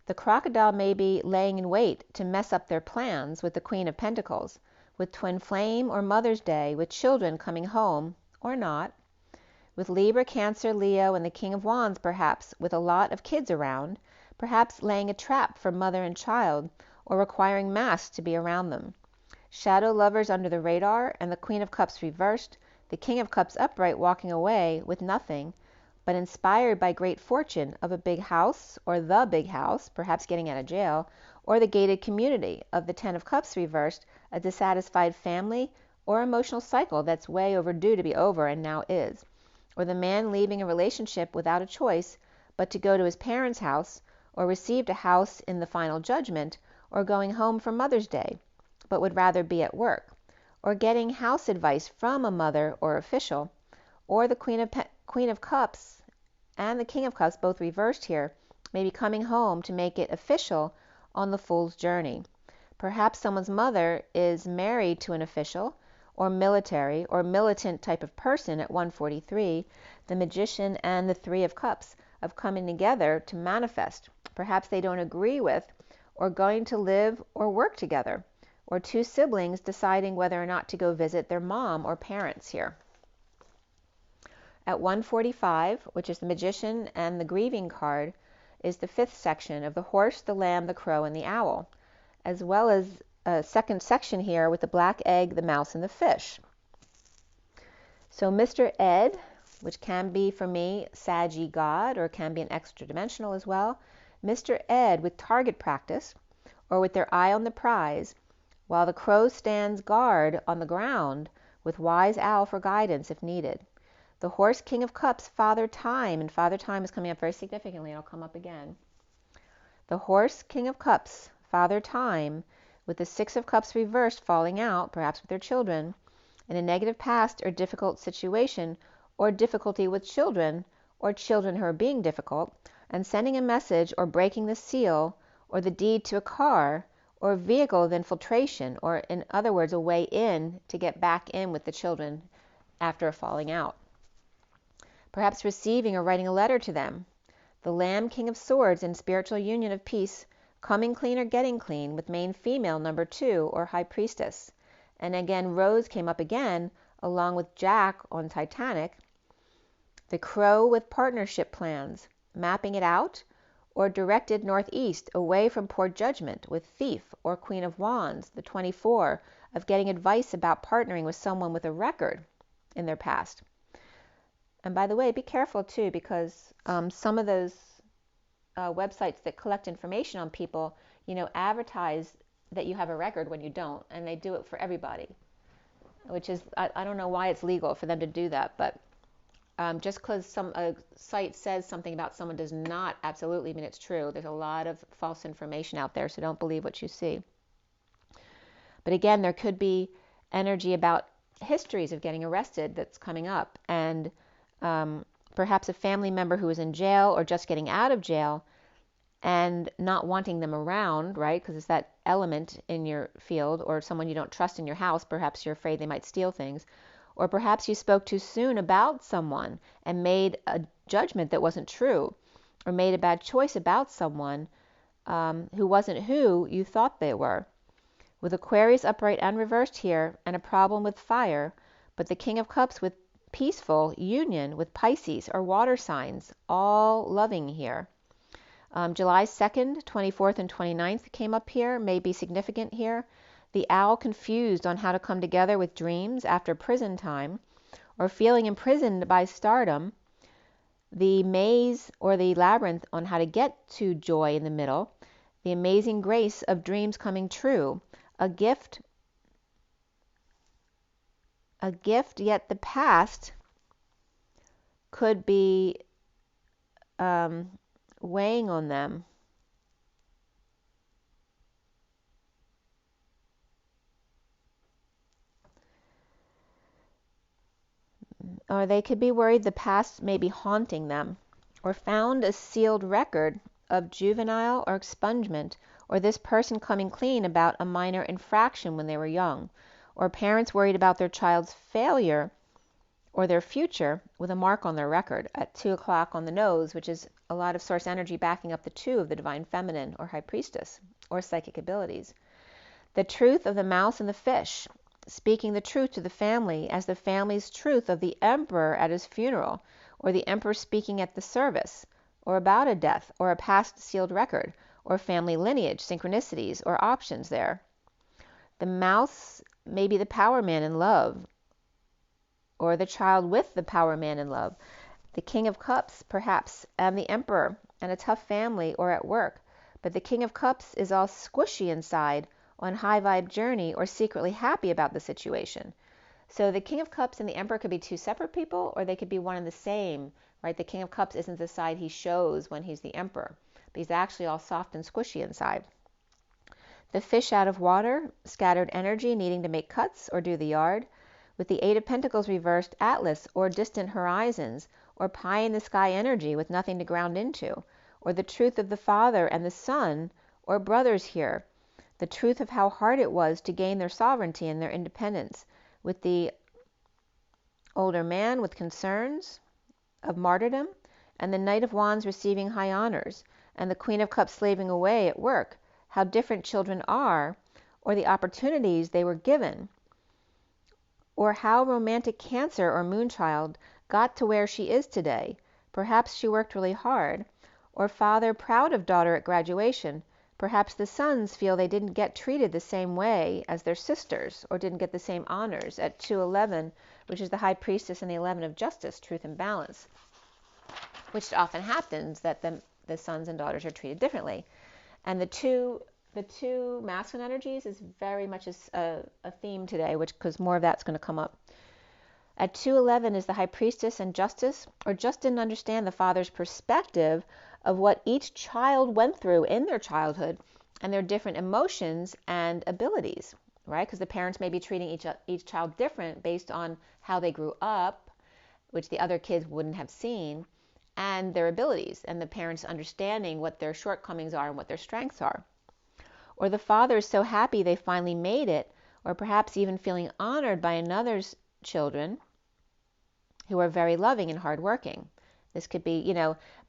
The crocodile may be laying in wait to mess up their plans with the Queen of Pentacles, with twin flame or Mother's Day, with children coming home or not, with Libra, Cancer, Leo, and the King of Wands perhaps, with a lot of kids around, perhaps laying a trap for mother and child, or requiring masks to be around them. Shadow lovers under the radar, and the Queen of Cups reversed, the King of Cups upright walking away with nothing, but inspired by great fortune of a big house, or the big house, perhaps getting out of jail, or the gated community of the Ten of Cups reversed, a dissatisfied family, or emotional cycle that's way overdue to be over and now is, or the man leaving a relationship without a choice but to go to his parents' house, or received a house in the final judgment, or going home for Mother's Day, but would rather be at work, or getting house advice from a mother or official, or the Queen of Cups and the King of Cups, both reversed here, may be coming home to make it official on the Fool's journey. Perhaps someone's mother is married to an official, or military, or militant type of person at 143, the Magician and the Three of Cups of coming together to manifest. Perhaps they don't agree with, or going to live or work together, or two siblings deciding whether or not to go visit their mom or parents here. At 145, which is the Magician and the Grieving card, is the fifth section of the horse, the lamb, the crow, and the owl, as well as a second section here with the black egg, the mouse, and the fish. So Mr. Ed, which can be for me Saggy God, or can be an extra dimensional as well, Mr. Ed with target practice, or with their eye on the prize, while the crow stands guard on the ground with wise owl for guidance if needed. The horse, King of Cups, Father Time, and Father Time is coming up very significantly, and I'll come up again. The horse, King of Cups, Father Time, with the Six of Cups reversed falling out, perhaps with their children, in a negative past or difficult situation, or difficulty with children, or children who are being difficult, and sending a message or breaking the seal, or the deed to a car, or vehicle of infiltration, or in other words, a way in to get back in with the children after a falling out. Perhaps receiving or writing a letter to them. The Lamb, King of Swords, in spiritual union of peace, coming clean or getting clean, with main female number 2 or High Priestess. And again, Rose came up again, along with Jack on Titanic. The Crow with partnership plans, mapping it out, or directed northeast, away from poor judgment, with Thief or Queen of Wands, the 24, of getting advice about partnering with someone with a record in their past. And by the way, be careful too, because some of those websites that collect information on people, advertise that you have a record when you don't, and they do it for everybody, which is, I don't know why it's legal for them to do that, but just because some site says something about someone does not absolutely mean it's true. There's a lot of false information out there, so don't believe what you see. But again, there could be energy about histories of getting arrested that's coming up, and perhaps a family member who is in jail or just getting out of jail and not wanting them around, right? Because it's that element in your field, or someone you don't trust in your house. Perhaps you're afraid they might steal things. Or perhaps you spoke too soon about someone and made a judgment that wasn't true, or made a bad choice about someone who wasn't who you thought they were. With Aquarius upright and reversed here, and a problem with fire, but the King of Cups with peaceful union with Pisces or water signs, all loving here. July 2nd, 24th, and 29th came up here, may be significant here. The owl confused on how to come together with dreams after prison time, or feeling imprisoned by stardom. The maze or the labyrinth on how to get to joy in the middle. The amazing grace of dreams coming true. A gift, yet the past could be weighing on them. Or they could be worried the past may be haunting them, or found a sealed record of juvenile or expungement, or this person coming clean about a minor infraction when they were young, or parents worried about their child's failure or their future with a mark on their record at 2 o'clock on the nose, which is a lot of source energy backing up the 2 of the divine feminine or high priestess or psychic abilities. The truth of the mouse and the fish, speaking the truth to the family as the family's truth of the emperor at his funeral, or the emperor speaking at the service, or about a death or a past sealed record, or family lineage, synchronicities, or options there. The mouse may be the power man in love, or the child with the power man in love. The King of Cups, perhaps, and the Emperor, and a tough family or at work. But the King of Cups is all squishy inside, on high vibe journey, or secretly happy about the situation. So the King of Cups and the Emperor could be 2 separate people, or they could be one and the same, right? The King of Cups isn't the side he shows when he's the Emperor, but he's actually all soft and squishy inside. The fish out of water, scattered energy needing to make cuts or do the yard. With the 8 of Pentacles reversed, Atlas, or distant horizons, or pie in the sky energy with nothing to ground into, or the truth of the father and the son, or brothers here, the truth of how hard it was to gain their sovereignty and their independence, with the older man with concerns of martyrdom, and the Knight of Wands receiving high honors, and the Queen of Cups slaving away at work, how different children are, or the opportunities they were given, or how romantic Cancer or Moonchild got to where she is today. Perhaps she worked really hard, or father proud of daughter at graduation. Perhaps the sons feel they didn't get treated the same way as their sisters, or didn't get the same honors at 211, which is the High Priestess, and the 11 of Justice, Truth and Balance, which often happens that the sons and daughters are treated differently. And the two masculine energies is very much a theme today, because more of that's going to come up. At 211 is the High Priestess and Justice, or just didn't understand the father's perspective of what each child went through in their childhood and their different emotions and abilities, right? Because the parents may be treating each child different based on how they grew up, which the other kids wouldn't have seen, and their abilities, and the parents understanding what their shortcomings are and what their strengths are. Or the father is so happy they finally made it, or perhaps even feeling honored by another's children who are very loving and hardworking. This could be,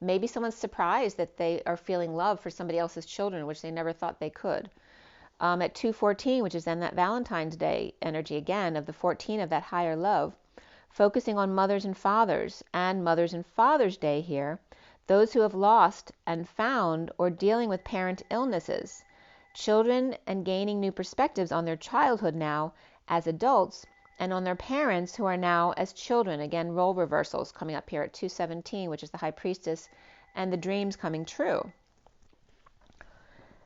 maybe someone's surprised that they are feeling love for somebody else's children, which they never thought they could. At 214, which is then that Valentine's Day energy again of the 14 of that higher love, focusing on mothers and fathers, and Mothers and Fathers Day here, those who have lost and found or dealing with parent illnesses, children and gaining new perspectives on their childhood now as adults, and on their parents who are now as children. Again, role reversals coming up here at 217, which is the High Priestess, and the dreams coming true.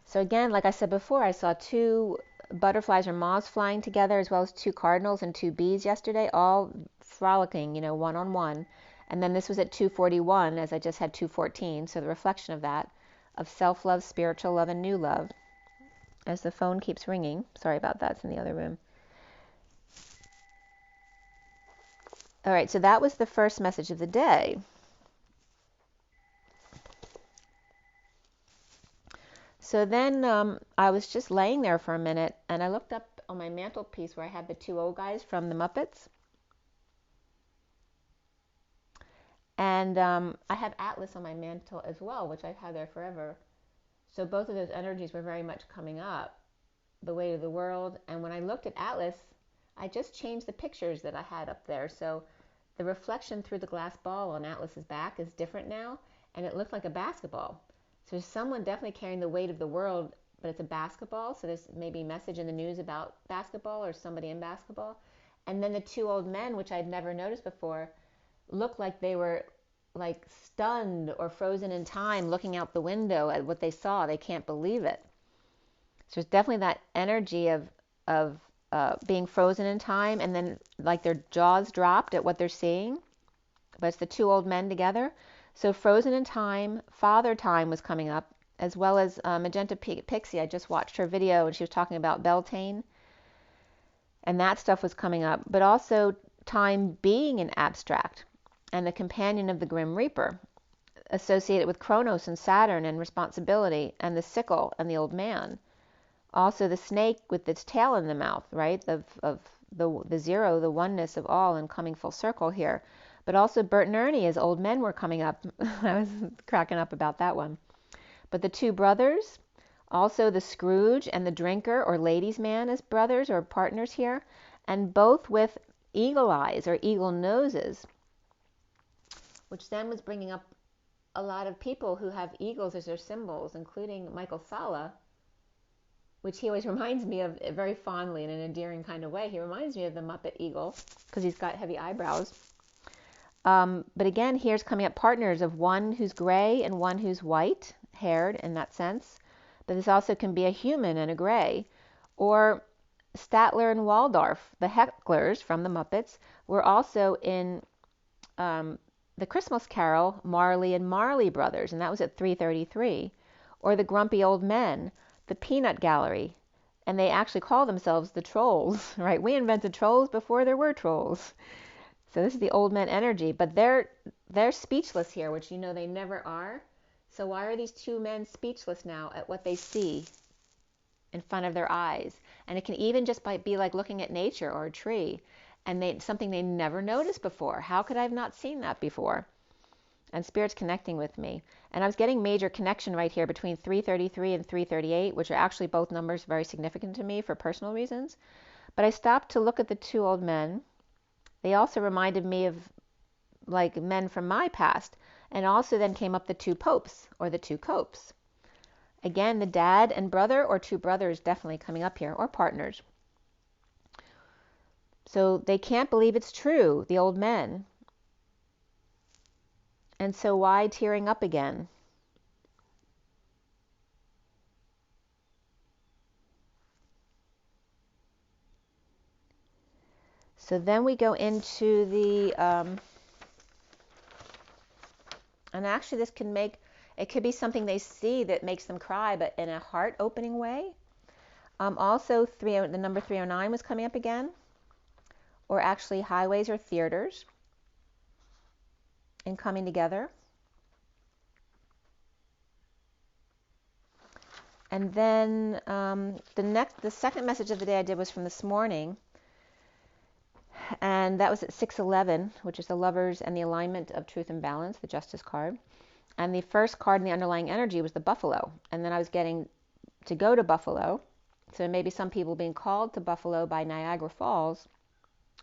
So again, like I said before, I saw 2 butterflies or moths flying together, as well as 2 cardinals and 2 bees yesterday, all frolicking, one-on-one. And then this was at 241, as I just had 214, so the reflection of that, of self-love, spiritual love, and new love. As the phone keeps ringing, sorry about that, it's in the other room. All right, so that was the first message of the day. So then I was just laying there for a minute, and I looked up on my mantelpiece where I had the two old guys from the Muppets. And I have Atlas on my mantle as well, which I've had there forever. So both of those energies were very much coming up, the weight of the world. And when I looked at Atlas, I just changed the pictures that I had up there. So the reflection through the glass ball on Atlas's back is different now, and it looked like a basketball. So there's someone definitely carrying the weight of the world, but it's a basketball. So there's maybe a message in the news about basketball or somebody in basketball. And then the two old men, which I'd never noticed before, looked like they were like stunned or frozen in time, looking out the window at what they saw. They can't believe it. So there's definitely that energy of being frozen in time, and then like their jaws dropped at what they're seeing. But it's the two old men together. So frozen in time, father time was coming up, as well as Magenta Pixie. I just watched her video, and she was talking about Beltane, and that stuff was coming up. But also time being an abstract, and the companion of the Grim Reaper, associated with Kronos and Saturn and responsibility, and the sickle and the old man. Also the snake with its tail in the mouth, right? Of the zero, the oneness of all, and coming full circle here. But also Bert and Ernie as old men were coming up. I was cracking up about that one. But the two brothers, also the Scrooge and the drinker or ladies' man as brothers or partners here, and both with eagle eyes or eagle noses, which then was bringing up a lot of people who have eagles as their symbols, including Michael Sala, which he always reminds me of very fondly in an endearing kind of way. He reminds me of the Muppet Eagle because he's got heavy eyebrows. But again, here's coming up partners of one who's gray and one who's white haired in that sense. But this also can be a human and a gray. Or Statler and Waldorf, the hecklers from the Muppets, were also in the Christmas Carol, Marley and Marley Brothers, and that was at 3:33. Or the Grumpy Old Men, the Peanut Gallery, and they actually call themselves the Trolls, right? We invented trolls before there were trolls. So this is the old men energy, but they're speechless here, which you know they never are. So why are these two men speechless now at what they see in front of their eyes? And it can even just be like looking at nature or a tree, and something they never noticed before. How could I have not seen that before? And Spirit's connecting with me. And I was getting major connection right here between 3:33 and 3:38, which are actually both numbers very significant to me for personal reasons. But I stopped to look at the two old men. They also reminded me of like men from my past. And also then came up the two popes or the two copes. Again, the dad and brother or two brothers definitely coming up here, or partners. So they can't believe it's true, the old men. And so why tearing up again? So then we go into the, and actually this can it could be something they see that makes them cry, but in a heart-opening way. Also, the number 309 was coming up again, or actually highways or theaters, and coming together. And then the second message of the day I did was from this morning, and that was at 6:11, which is the Lovers and the Alignment of Truth and Balance, the Justice card. And the first card in the underlying energy was the Buffalo. And then I was getting to go to Buffalo. So maybe some people being called to Buffalo by Niagara Falls,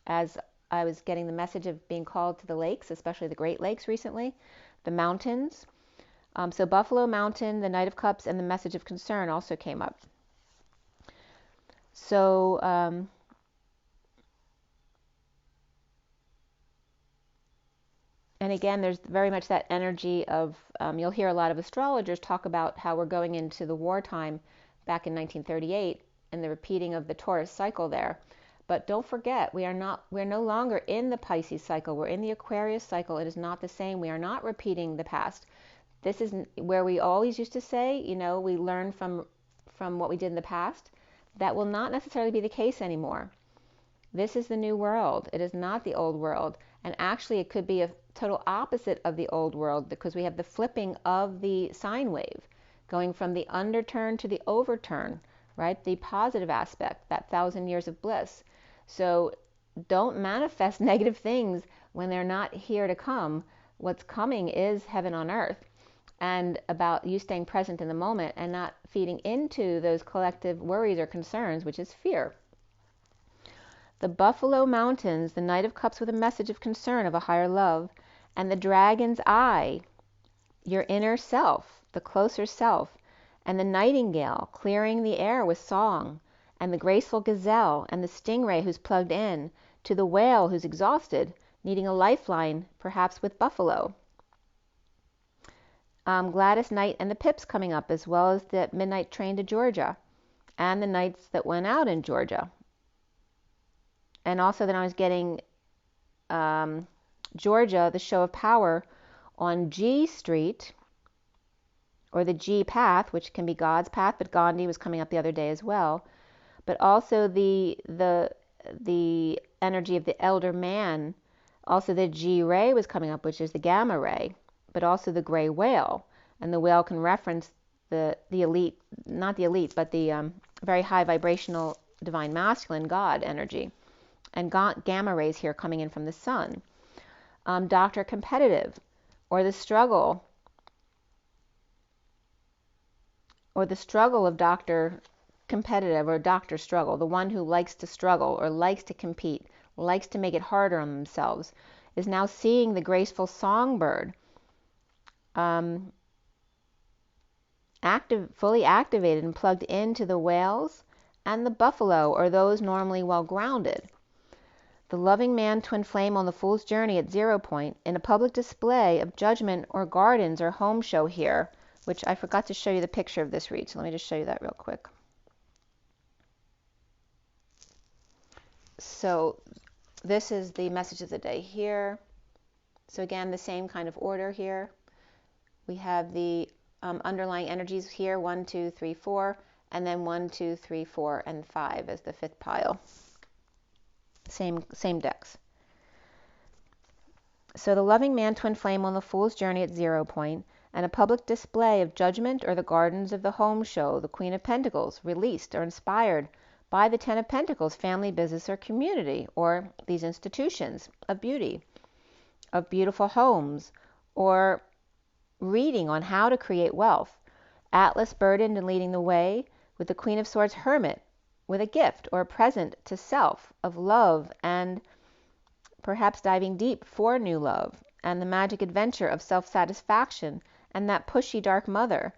as I was getting the message of being called to the lakes, especially the Great Lakes recently, the mountains. So Buffalo Mountain, the Knight of Cups, and the Message of Concern also came up. So and again, there's very much that energy of, you'll hear a lot of astrologers talk about how we're going into the wartime back in 1938 and the repeating of the Taurus cycle there. But don't forget, we're no longer in the Pisces cycle. We're in the Aquarius cycle. It is not the same. We are not repeating the past. This is where we always used to say, we learn from what we did in the past. That will not necessarily be the case anymore. This is the new world. It is not the old world. And actually, it could be a total opposite of the old world, because we have the flipping of the sine wave. going from the underturn to the overturn, right? The positive aspect, that 1,000 years of bliss. So don't manifest negative things when they're not here to come. What's coming is heaven on earth. And about you staying present in the moment and not feeding into those collective worries or concerns, which is fear. The Buffalo Mountains, the Knight of Cups with a message of concern of a higher love, and the Dragon's Eye, your inner self, the closer self, and the Nightingale, clearing the air with song, and the graceful Gazelle, and the Stingray who's plugged in, to the Whale who's exhausted, needing a lifeline, perhaps with Buffalo. Gladys Knight and the Pips coming up, as well as the midnight train to Georgia, and the nights that went out in Georgia. And also then I was getting Georgia, the show of power, on G Street, or the G path, which can be God's path, but Gandhi was coming up the other day as well. But also the energy of the elder man. Also the G ray was coming up, which is the gamma ray, but also the gray whale. And the whale can reference the elite, not the elite, but the very high vibrational divine masculine God energy. And gamma rays here coming in from the sun. Dr. Competitive, or the struggle, of Dr. Competitive, or Dr. Struggle, the one who likes to struggle or likes to compete, likes to make it harder on themselves, is now seeing the graceful songbird fully activated and plugged into the whales and the buffalo, or those normally well grounded. The loving man twin flame on the fool's journey at 0 point, in a public display of judgment or gardens or home show here, which I forgot to show you the picture of this read, so let me just show you that real quick. So this is the message of the day here. So again, the same kind of order here. We have the underlying energies here, 1, 2, 3, 4, and then 1, 2, 3, 4, and 5 as the fifth pile. Same decks. So the loving man twin flame on the fool's journey at 0 point, and a public display of judgment or the gardens of the home show, the Queen of Pentacles, released or inspired by the Ten of Pentacles, family, business, or community, or these institutions of beauty, of beautiful homes, or reading on how to create wealth. Atlas burdened and leading the way, with the Queen of Swords hermit, with a gift or a present to self of love, and perhaps diving deep for new love, and the magic adventure of self-satisfaction, and that pushy dark mother,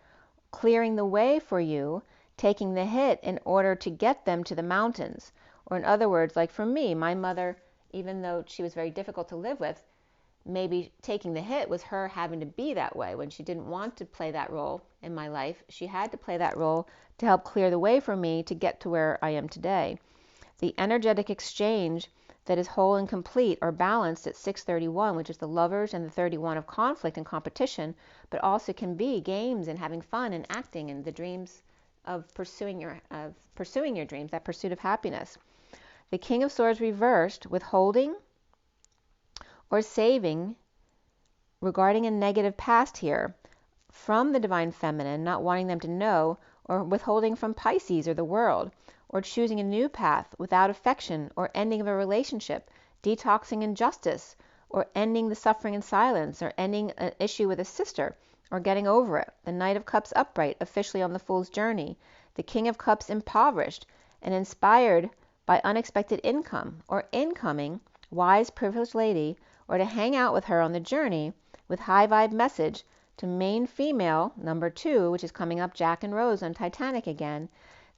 clearing the way for you, taking the hit in order to get them to the mountains. Or in other words, like for me, my mother, even though she was very difficult to live with, maybe taking the hit was her having to be that way. When she didn't want to play that role in my life, she had to play that role to help clear the way for me to get to where I am today. The energetic exchange that is whole and complete or balanced at 631, which is the lovers, and the 31 of conflict and competition, but also can be games and having fun and acting and the dreams of pursuing your dreams, that pursuit of happiness. The King of Swords reversed, withholding or saving regarding a negative past here from the divine feminine, not wanting them to know, or withholding from Pisces or the world, or choosing a new path without affection, or ending of a relationship, detoxing injustice, or ending the suffering in silence, or ending an issue with a sister, or getting over it. The Knight of Cups upright, officially on the fool's journey. The King of Cups impoverished and inspired by unexpected income, or incoming, wise, privileged lady, or to hang out with her on the journey with high vibe message to main female, number 2, which is coming up, Jack and Rose on Titanic again.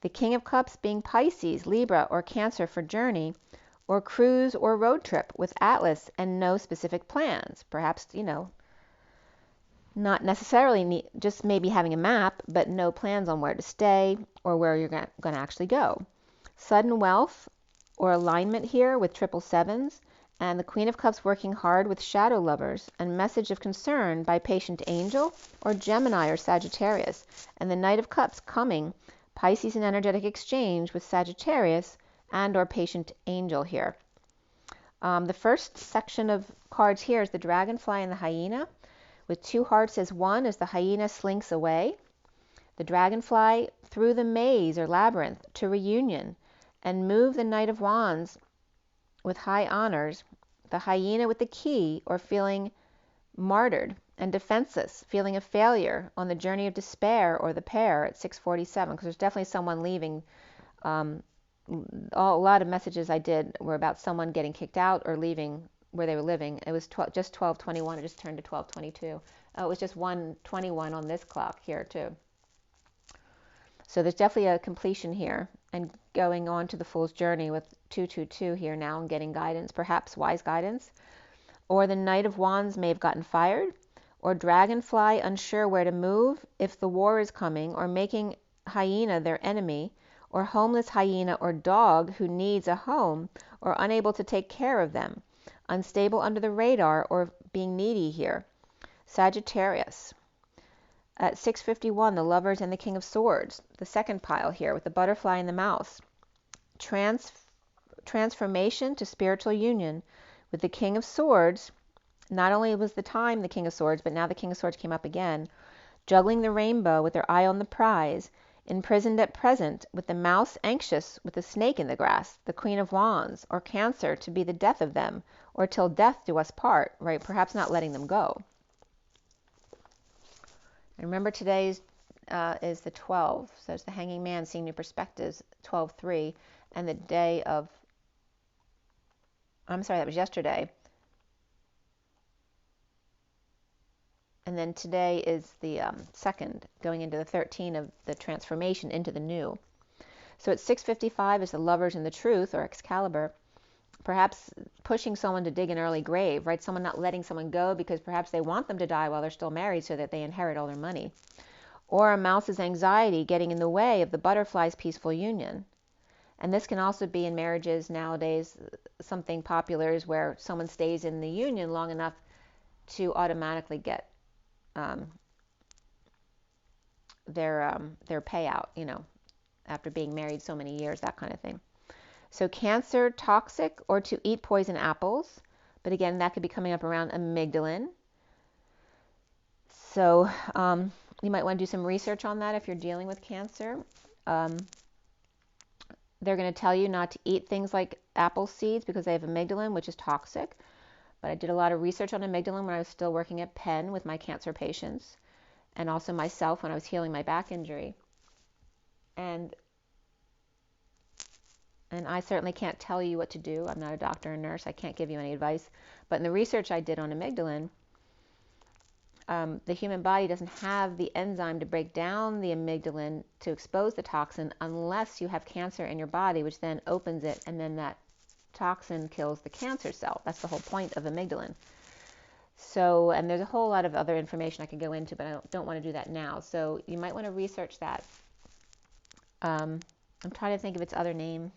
The King of Cups being Pisces, Libra, or Cancer for journey, or cruise or road trip with Atlas and no specific plans. Perhaps, not necessarily just maybe having a map, but no plans on where to stay or where you're going to actually go. Sudden wealth or alignment here with 777s, and the Queen of Cups working hard with shadow lovers, and message of concern by patient angel or Gemini or Sagittarius, and the Knight of Cups coming, Pisces in energetic exchange with Sagittarius and or patient angel here. The first section of cards here is the dragonfly and the hyena, with 2 hearts as one as the hyena slinks away. The dragonfly through the maze or labyrinth to reunion, and move the Knight of Wands with high honors, the hyena with the key, or feeling martyred and defenseless, feeling a failure on the journey of despair, or the pair at 6:47, because there's definitely someone leaving. A lot of messages I did were about someone getting kicked out or leaving where they were living. It was just 12:21. It just turned to 12:22. It was just 1:21 on this clock here too. So there's definitely a completion here, and going on to the Fool's Journey with 222 here now and getting guidance, perhaps wise guidance. Or the Knight of Wands may have gotten fired, or dragonfly unsure where to move if the war is coming, or making hyena their enemy, or homeless hyena or dog who needs a home or unable to take care of them, unstable under the radar or being needy here. Sagittarius. At 6:51, the Lovers and the King of Swords, the second pile here with the butterfly and the mouse. Transformation to spiritual union with the King of Swords. Not only was the time the King of Swords, but now the King of Swords came up again, juggling the rainbow with their eye on the prize, imprisoned at present with the mouse anxious with the snake in the grass, the Queen of Wands, or Cancer to be the death of them, or till death do us part, right? Perhaps not letting them go. And remember today's is the 12, so it's the Hanging Man, seeing new perspectives, 12/3, and the day of, I'm sorry, that was yesterday. And then today is the second, going into the 13 of the transformation into the new. So at 6:55 is the Lovers and the Truth, or Excalibur. Perhaps pushing someone to dig an early grave, right? Someone not letting someone go because perhaps they want them to die while they're still married so that they inherit all their money. Or a mouse's anxiety getting in the way of the butterfly's peaceful union. And this can also be in marriages nowadays. Something popular is where someone stays in the union long enough to automatically get their payout, you know, after being married so many years, that kind of thing. So Cancer, toxic, or to eat poison apples. But again, that could be coming up around amygdalin. So you might want to do some research on that if you're dealing with Cancer. They're going to tell you not to eat things like apple seeds because they have amygdalin, which is toxic. But I did a lot of research on amygdalin when I was still working at Penn with my Cancer patients, and also myself when I was healing my back injury. And I certainly can't tell you what to do. I'm not a doctor or nurse. I can't give you any advice. But in the research I did on amygdalin, the human body doesn't have the enzyme to break down the amygdalin to expose the toxin unless you have cancer in your body, which then opens it, and then that toxin kills the cancer cell. That's the whole point of amygdalin. So, and there's a whole lot of other information I could go into, but I don't want to do that now. So you might want to research that. I'm trying to think of its other name.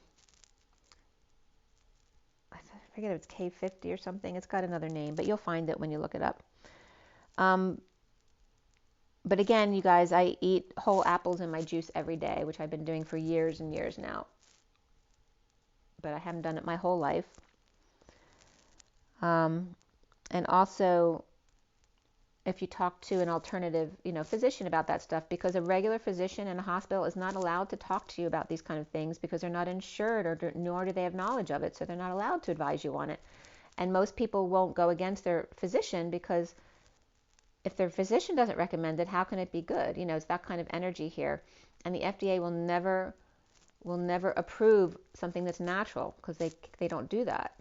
I forget if it's K50 or something. It's got another name, but you'll find it when you look it up. But again, you guys, I eat whole apples in my juice every day, which I've been doing for years and years now. But I haven't done it my whole life. And also, if you talk to an alternative, physician about that stuff, because a regular physician in a hospital is not allowed to talk to you about these kind of things because they're not insured, or nor do they have knowledge of it, so they're not allowed to advise you on it. And most people won't go against their physician because if their physician doesn't recommend it, how can it be good? It's that kind of energy here. And the FDA will never approve something that's natural because they don't do that.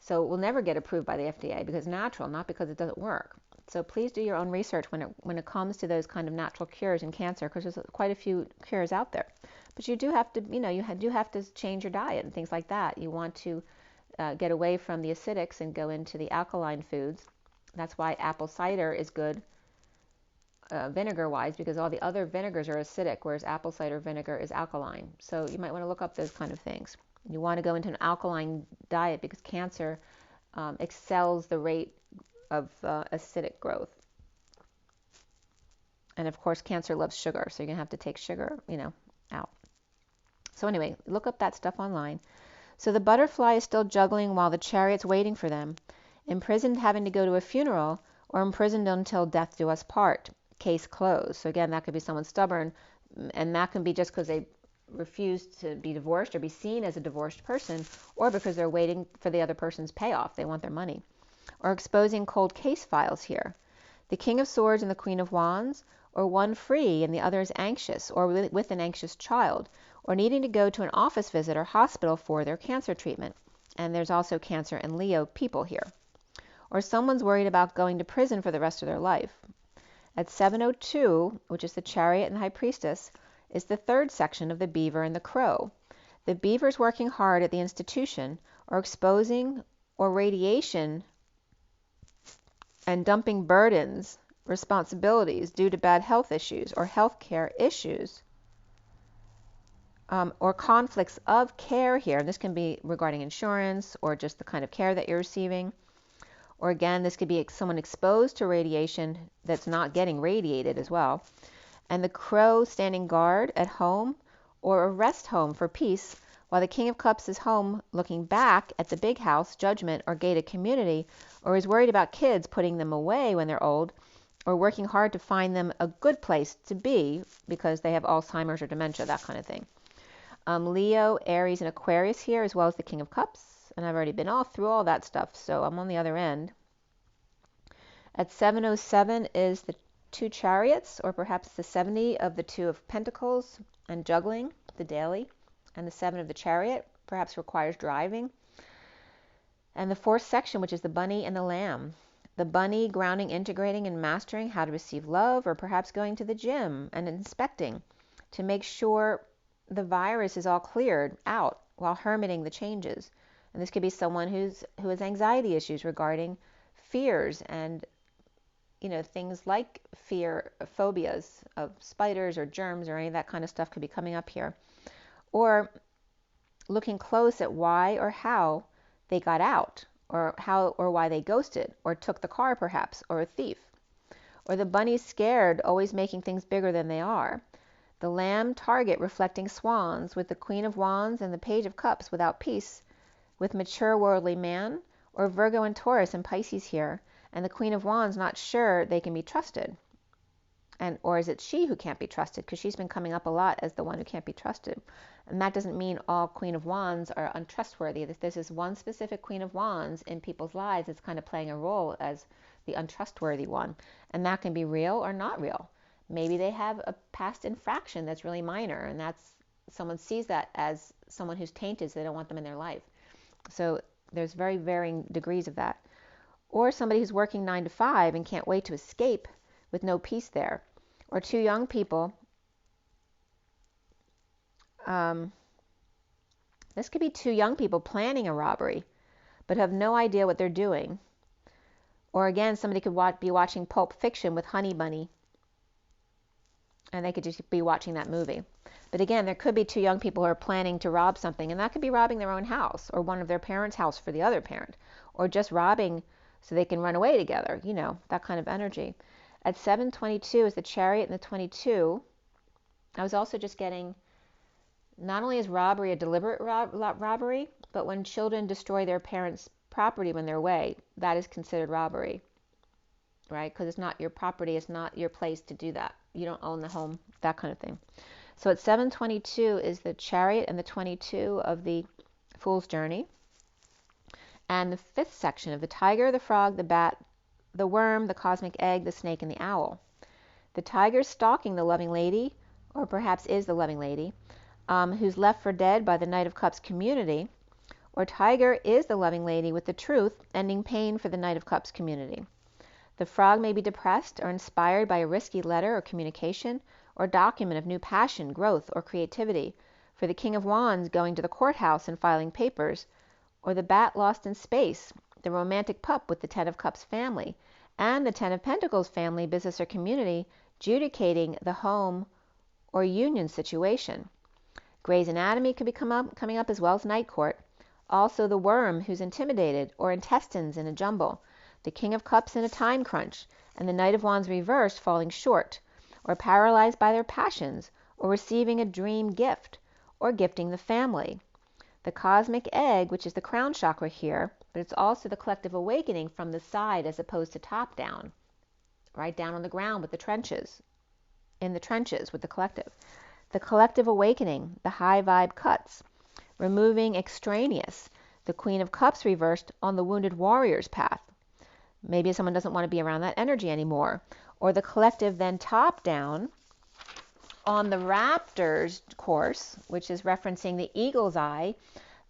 So it will never get approved by the FDA because it's natural, not because it doesn't work. So please do your own research when it comes to those kind of natural cures in cancer, because there's quite a few cures out there. But you do have to, you do have to change your diet and things like that. You want to get away from the acidics and go into the alkaline foods. That's why apple cider is good vinegar-wise, because all the other vinegars are acidic, whereas apple cider vinegar is alkaline. So you might want to look up those kind of things. You want to go into an alkaline diet because cancer excels the rate of acidic growth. And of course, cancer loves sugar, so you're going to have to take sugar, out. So anyway, look up that stuff online. So the butterfly is still juggling while the chariot's waiting for them, imprisoned having to go to a funeral, or imprisoned until death do us part. case closed. So again, that could be someone stubborn, and that can be just because they refuse to be divorced or be seen as a divorced person, or because they're waiting for the other person's payoff. They want their money. Or exposing cold case files here. The King of Swords and the Queen of Wands, or one free and the other is anxious, or with an anxious child, or needing to go to an office visit or hospital for their cancer treatment. And there's also Cancer and Leo people here. Or someone's worried about going to prison for the rest of their life. At 702, which is the Chariot and High Priestess, is the third section of the Beaver and the Crow. The Beaver's working hard at the institution, or exposing or radiation and dumping burdens, responsibilities due to bad health issues or healthcare issues, or conflicts of care here. And this can be regarding insurance or just the kind of care that you're receiving. Or again, this could be someone exposed to radiation that's not getting radiated as well. And the Crow standing guard at home or a rest home for peace, while the King of Cups is home looking back at the big house, judgment, or gated community, or is worried about kids putting them away when they're old, or working hard to find them a good place to be because they have Alzheimer's or dementia, that kind of thing. Leo, Aries, and Aquarius here, as well as the King of Cups. And I've already been all through all that stuff, so I'm on the other end. At 707 is the two Chariots, or perhaps the 70 of the Two of Pentacles, and juggling, the daily. And the 7 of the Chariot, perhaps requires driving. And the fourth section, which is the Bunny and the Lamb. The Bunny grounding, integrating, and mastering how to receive love, or perhaps going to the gym and inspecting to make sure the virus is all cleared out while hermiting the changes. And this could be someone who has anxiety issues regarding fears and, things like phobias of spiders or germs or any of that kind of stuff could be coming up here. Or looking close at why or how they got out, or how or why they ghosted, or took the car perhaps, or a thief. Or the bunny's scared, always making things bigger than they are. The Lamb target reflecting swans, with the Queen of Wands and the Page of Cups without peace, with mature worldly man, or Virgo and Taurus and Pisces here, and the Queen of Wands not sure they can be trusted. Or is it she who can't be trusted? Because she's been coming up a lot as the one who can't be trusted. And that doesn't mean all Queen of Wands are untrustworthy. This is one specific Queen of Wands in people's lives that's kind of playing a role as the untrustworthy one. And that can be real or not real. Maybe they have a past infraction that's really minor, and someone sees that as someone who's tainted, so they don't want them in their life. So there's very varying degrees of that. Or somebody who's working 9 to 5 and can't wait to escape with no peace there. Or two young people. This could be two young people planning a robbery, but have no idea what they're doing. Or again, somebody could be watching Pulp Fiction with Honey Bunny, and they could just be watching that movie. But again, there could be two young people who are planning to rob something, and that could be robbing their own house, or one of their parents' house for the other parent, or just robbing so they can run away together, that kind of energy. At 722 is the Chariot and the 22. I was also just getting, not only is robbery a deliberate robbery, but when children destroy their parents' property when they're away, that is considered robbery, right? Because it's not your property, it's not your place to do that. You don't own the home, that kind of thing. So at 722 is the Chariot and the 22 of the Fool's Journey. And the fifth section of the Tiger, the Frog, the Bat, the Worm, the Cosmic Egg, the Snake, and the Owl. The tiger stalking the loving lady, or perhaps is the loving lady, who's left for dead by the Knight of Cups community, or tiger is the loving lady with the truth, ending pain for the Knight of Cups community. The frog may be depressed or inspired by a risky letter or communication, or document of new passion, growth, or creativity, for the King of Wands going to the courthouse and filing papers, or the bat lost in space, the romantic pup with the Ten of Cups family, and the Ten of Pentacles family, business, or community, judicating the home or union situation. Grey's Anatomy could be coming up as well as Night Court. Also the worm who's intimidated, or intestines in a jumble, the King of Cups in a time crunch, and the Knight of Wands reversed falling short, or paralyzed by their passions, or receiving a dream gift, or gifting the family. The Cosmic Egg, which is the crown chakra here, but it's also the collective awakening from the side as opposed to top down, right down on the ground with the trenches, in the trenches with the collective. The collective awakening, the high vibe cuts, removing extraneous, the Queen of Cups reversed on the wounded warrior's path. Maybe someone doesn't want to be around that energy anymore. Or the collective then top down on the raptor's course, which is referencing the eagle's eye,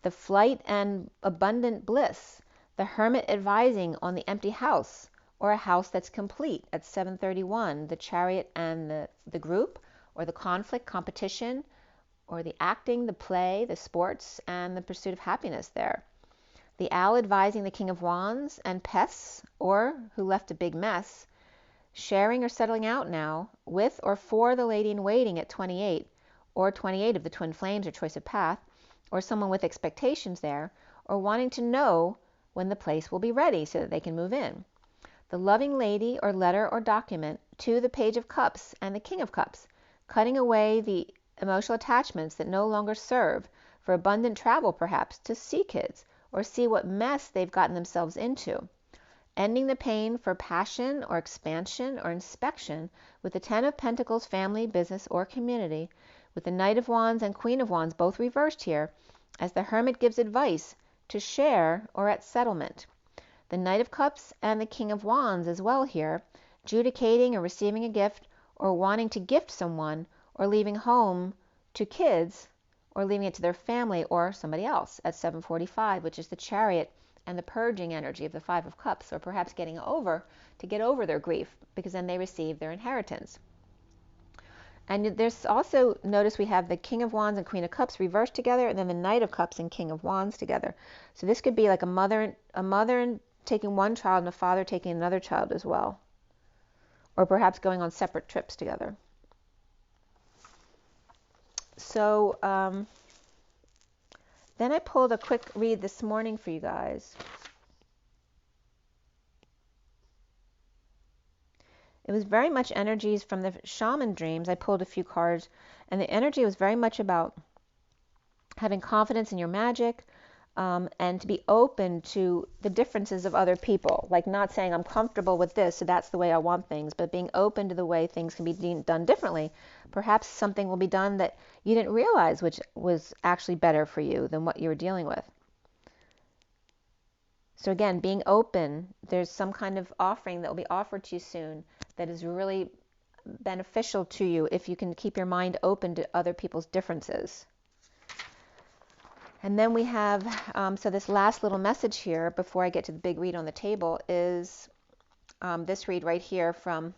the flight and abundant bliss, the hermit advising on the empty house, or a house that's complete at 731, the chariot and the group, or the conflict, competition, or the acting, the play, the sports, and the pursuit of happiness there. The owl advising the King of Wands and pests, or who left a big mess, sharing or settling out now with or for the lady in waiting at 28, or 28 of the twin flames or choice of path, or someone with expectations there, or wanting to know when the place will be ready so that they can move in. The loving lady or letter or document to the Page of Cups and the King of Cups, cutting away the emotional attachments that no longer serve, for abundant travel perhaps to see kids or see what mess they've gotten themselves into. Ending the pain for passion or expansion or inspection with the Ten of Pentacles, family, business, or community, with the Knight of Wands and Queen of Wands both reversed here, as the Hermit gives advice to share or at settlement. The Knight of Cups and the King of Wands as well here, adjudicating or receiving a gift or wanting to gift someone or leaving home to kids or leaving it to their family or somebody else at 745, which is the Chariot and the purging energy of the Five of Cups, or perhaps get over their grief, because then they receive their inheritance. And there's also, notice we have the King of Wands and Queen of Cups reversed together, and then the Knight of Cups and King of Wands together. So this could be like a mother taking one child and a father taking another child as well, or perhaps going on separate trips together. So then I pulled a quick read this morning for you guys. It was very much energies from the shaman dreams. I pulled a few cards, and the energy was very much about having confidence in your magic, and to be open to the differences of other people. Like not saying I'm comfortable with this, so that's the way I want things, but being open to the way things can be done differently. Perhaps something will be done that you didn't realize which was actually better for you than what you were dealing with. So again, being open, there's some kind of offering that will be offered to you soon that is really beneficial to you if you can keep your mind open to other people's differences. And then we have, so this last little message here before I get to the big read on the table is this read right here from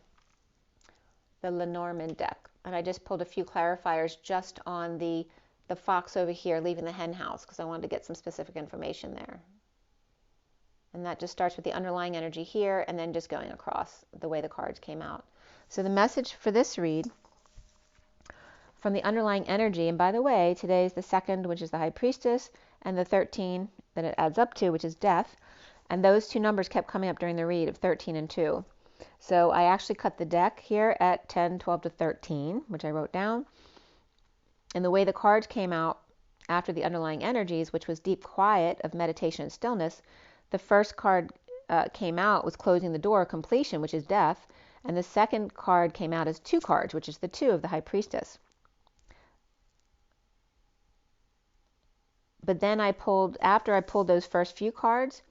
the Lenormand deck. And I just pulled a few clarifiers just on the fox over here leaving the hen house, because I wanted to get some specific information there. And that just starts with the underlying energy here and then just going across the way the cards came out. So the message for this read from the underlying energy, and by the way, today is the 2nd, which is the High Priestess, and the 13 that it adds up to, which is death. And those two numbers kept coming up during the read of 13 and 2. So I actually cut the deck here at 10, 12 to 13, which I wrote down. And the way the cards came out after the underlying energies, which was deep quiet of meditation and stillness, the first card came out was closing the door, completion, which is death. And the second card came out as 2 cards, which is the 2 of the High Priestess. But then after I pulled those first few cards,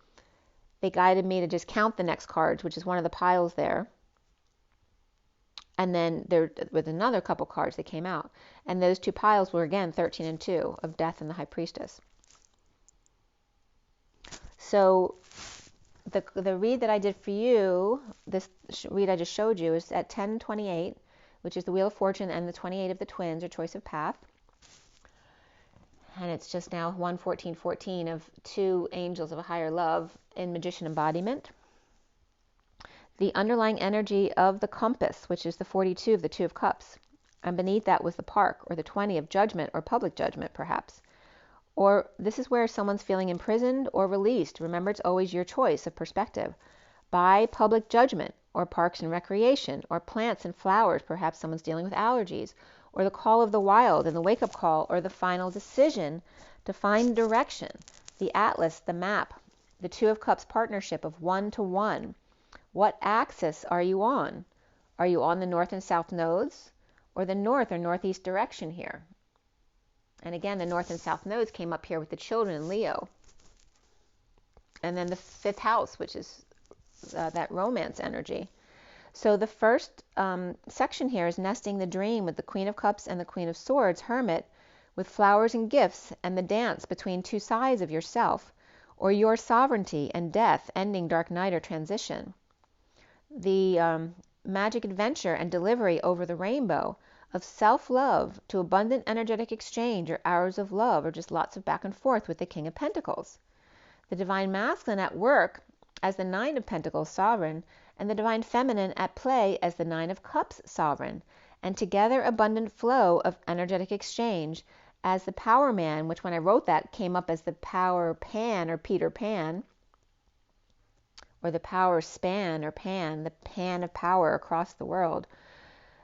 they guided me to just count the next cards, which is one of the piles there. And then there was another couple cards that came out. And those 2 piles were again 13 and 2 of death and the High Priestess. So the read that I did for you, this read I just showed you, is at 10:28, which is the Wheel of Fortune and the 28 of the twins, or choice of path. And it's just now 1:14:14 of 2 angels of a higher love in magician embodiment. The underlying energy of the compass, which is the 42 of the 2 of cups. And beneath that was the park, or the 20 of judgment, or public judgment, perhaps. Or this is where someone's feeling imprisoned or released. Remember, it's always your choice of perspective. By public judgment, or parks and recreation, or plants and flowers. Perhaps someone's dealing with allergies, or the call of the wild and the wake-up call, or the final decision to find direction. The atlas, the map, the 2 of cups partnership of 1 to 1, What axis are you on? Are you on the north and south nodes, or the north or northeast direction here? And again, the north and south nodes came up here with the children in Leo. And then the 5th house, which is that romance energy. So the first section here is nesting the dream with the Queen of Cups and the Queen of Swords, Hermit, with flowers and gifts, and the dance between two sides of yourself, or your sovereignty and death, ending dark night or transition. The magic adventure and delivery over the rainbow of self-love to abundant energetic exchange, or hours of love, or just lots of back and forth with the King of Pentacles. The Divine Masculine at work as the 9 of Pentacles, sovereign, and the Divine Feminine at play as the 9 of Cups, sovereign, and together abundant flow of energetic exchange as the Power Man, which when I wrote that came up as the Power Pan or Peter Pan, or the Power Span or Pan, the pan of power across the world,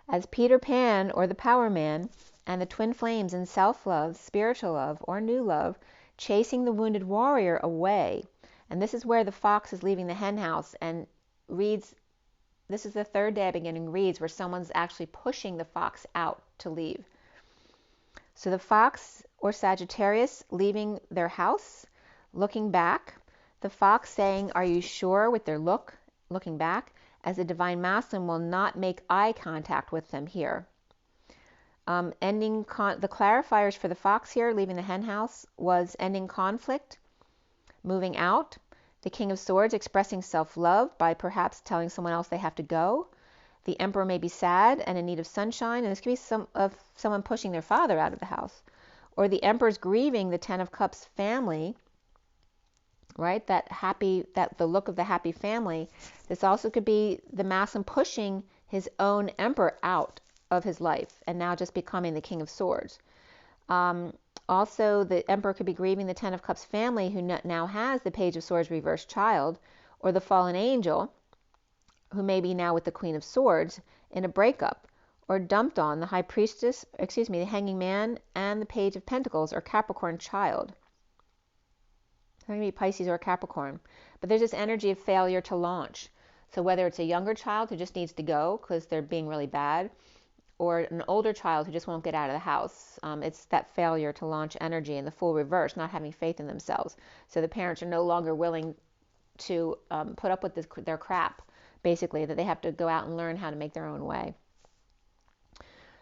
as Peter Pan or the Power Man, and the twin flames in self-love, spiritual love, or new love, chasing the wounded warrior away. And this is where the fox is leaving the hen house and reads. This is the 3rd day beginning reads where someone's actually pushing the fox out to leave. So the fox or Sagittarius leaving their house, looking back. The fox saying, "Are you sure?" with their looking back, as the Divine Masculine will not make eye contact with them here. The clarifiers for the fox here, leaving the hen house, was ending conflict, moving out. The King of Swords expressing self-love by perhaps telling someone else they have to go. The Emperor may be sad and in need of sunshine, and this could be someone pushing their father out of the house. Or the Emperor's grieving the 10 of Cups family, right? The look of the happy family. This also could be the Masculine pushing his own Emperor out of his life and now just becoming the King of Swords. Also, the Emperor could be grieving the 10 of Cups family who now has the Page of Swords reversed child, or the fallen angel who may be now with the Queen of Swords in a breakup, or dumped on the High Priestess, the Hanging Man, and the Page of Pentacles or Capricorn child. It's going to be Pisces or Capricorn. But there's this energy of failure to launch. So whether it's a younger child who just needs to go because they're being really bad, or an older child who just won't get out of the house. It's that failure to launch energy in the full reverse, not having faith in themselves. So the parents are no longer willing to put up with their crap, basically, that they have to go out and learn how to make their own way.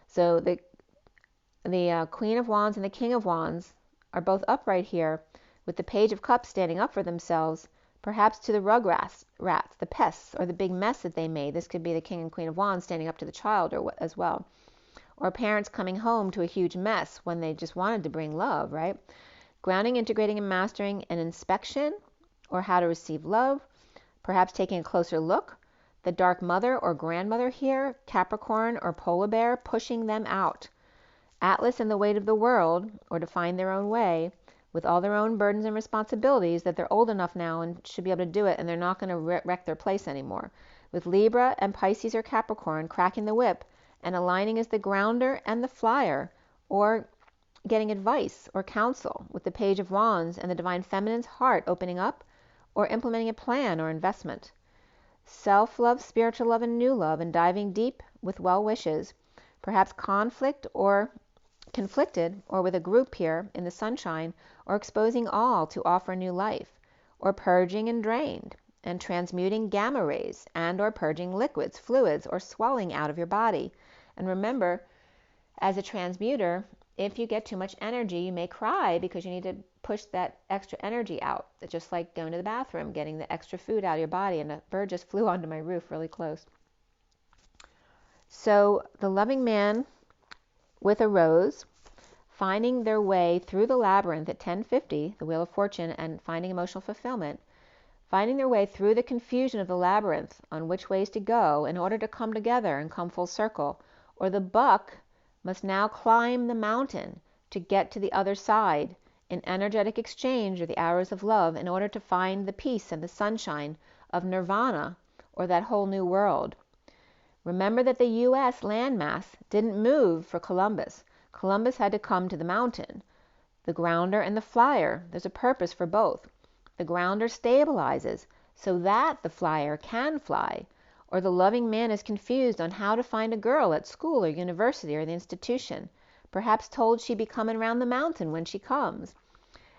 So the Queen of Wands and the King of Wands are both upright here, with the Page of Cups standing up for themselves, perhaps to the rats, the pests, or the big mess that they made. This could be the King and Queen of Wands standing up to the child as well. Or parents coming home to a huge mess when they just wanted to bring love, right? Grounding, integrating, and mastering an inspection, or how to receive love. Perhaps taking a closer look. The Dark Mother or Grandmother here, Capricorn or Polar Bear, pushing them out. Atlas and the weight of the world, or to find their own way, with all their own burdens and responsibilities, that they're old enough now and should be able to do it, and they're not going to wreck their place anymore. With Libra and Pisces or Capricorn cracking the whip and aligning as the grounder and the flyer, or getting advice or counsel, with the Page of Wands and the Divine Feminine's heart opening up, or implementing a plan or investment. Self-love, spiritual love, and new love, and diving deep with well wishes, perhaps conflicted, or with a group here in the sunshine, or exposing all to offer new life, or purging and drained, and transmuting gamma rays, and or purging liquids, fluids, or swelling out of your body. And remember, as a transmuter, if you get too much energy, you may cry because you need to push that extra energy out. It's just like going to the bathroom, getting the extra food out of your body, and a bird just flew onto my roof really close. So the loving man with a rose, finding their way through the labyrinth at 10:50, the Wheel of Fortune, and finding emotional fulfillment, finding their way through the confusion of the labyrinth on which ways to go in order to come together and come full circle, or the buck must now climb the mountain to get to the other side in energetic exchange, or the hours of love, in order to find the peace and the sunshine of nirvana, or that whole new world. Remember that the U.S. landmass didn't move for Columbus. Columbus had to come to the mountain. The grounder and the flyer, there's a purpose for both. The grounder stabilizes, so that the flyer can fly, or the loving man is confused on how to find a girl at school or university or the institution, perhaps told she be coming round the mountain when she comes.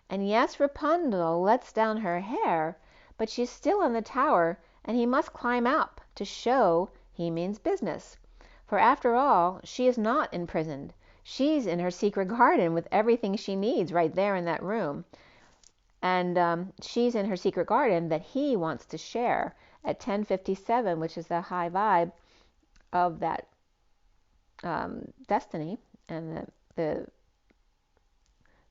And yes, Rapunzel lets down her hair, but she's still in the tower, and he must climb up to show he means business. For after all, she is not imprisoned. She's in her secret garden with everything she needs right there in that room. And she's in her secret garden that he wants to share at 10:57, which is the high vibe of that destiny and the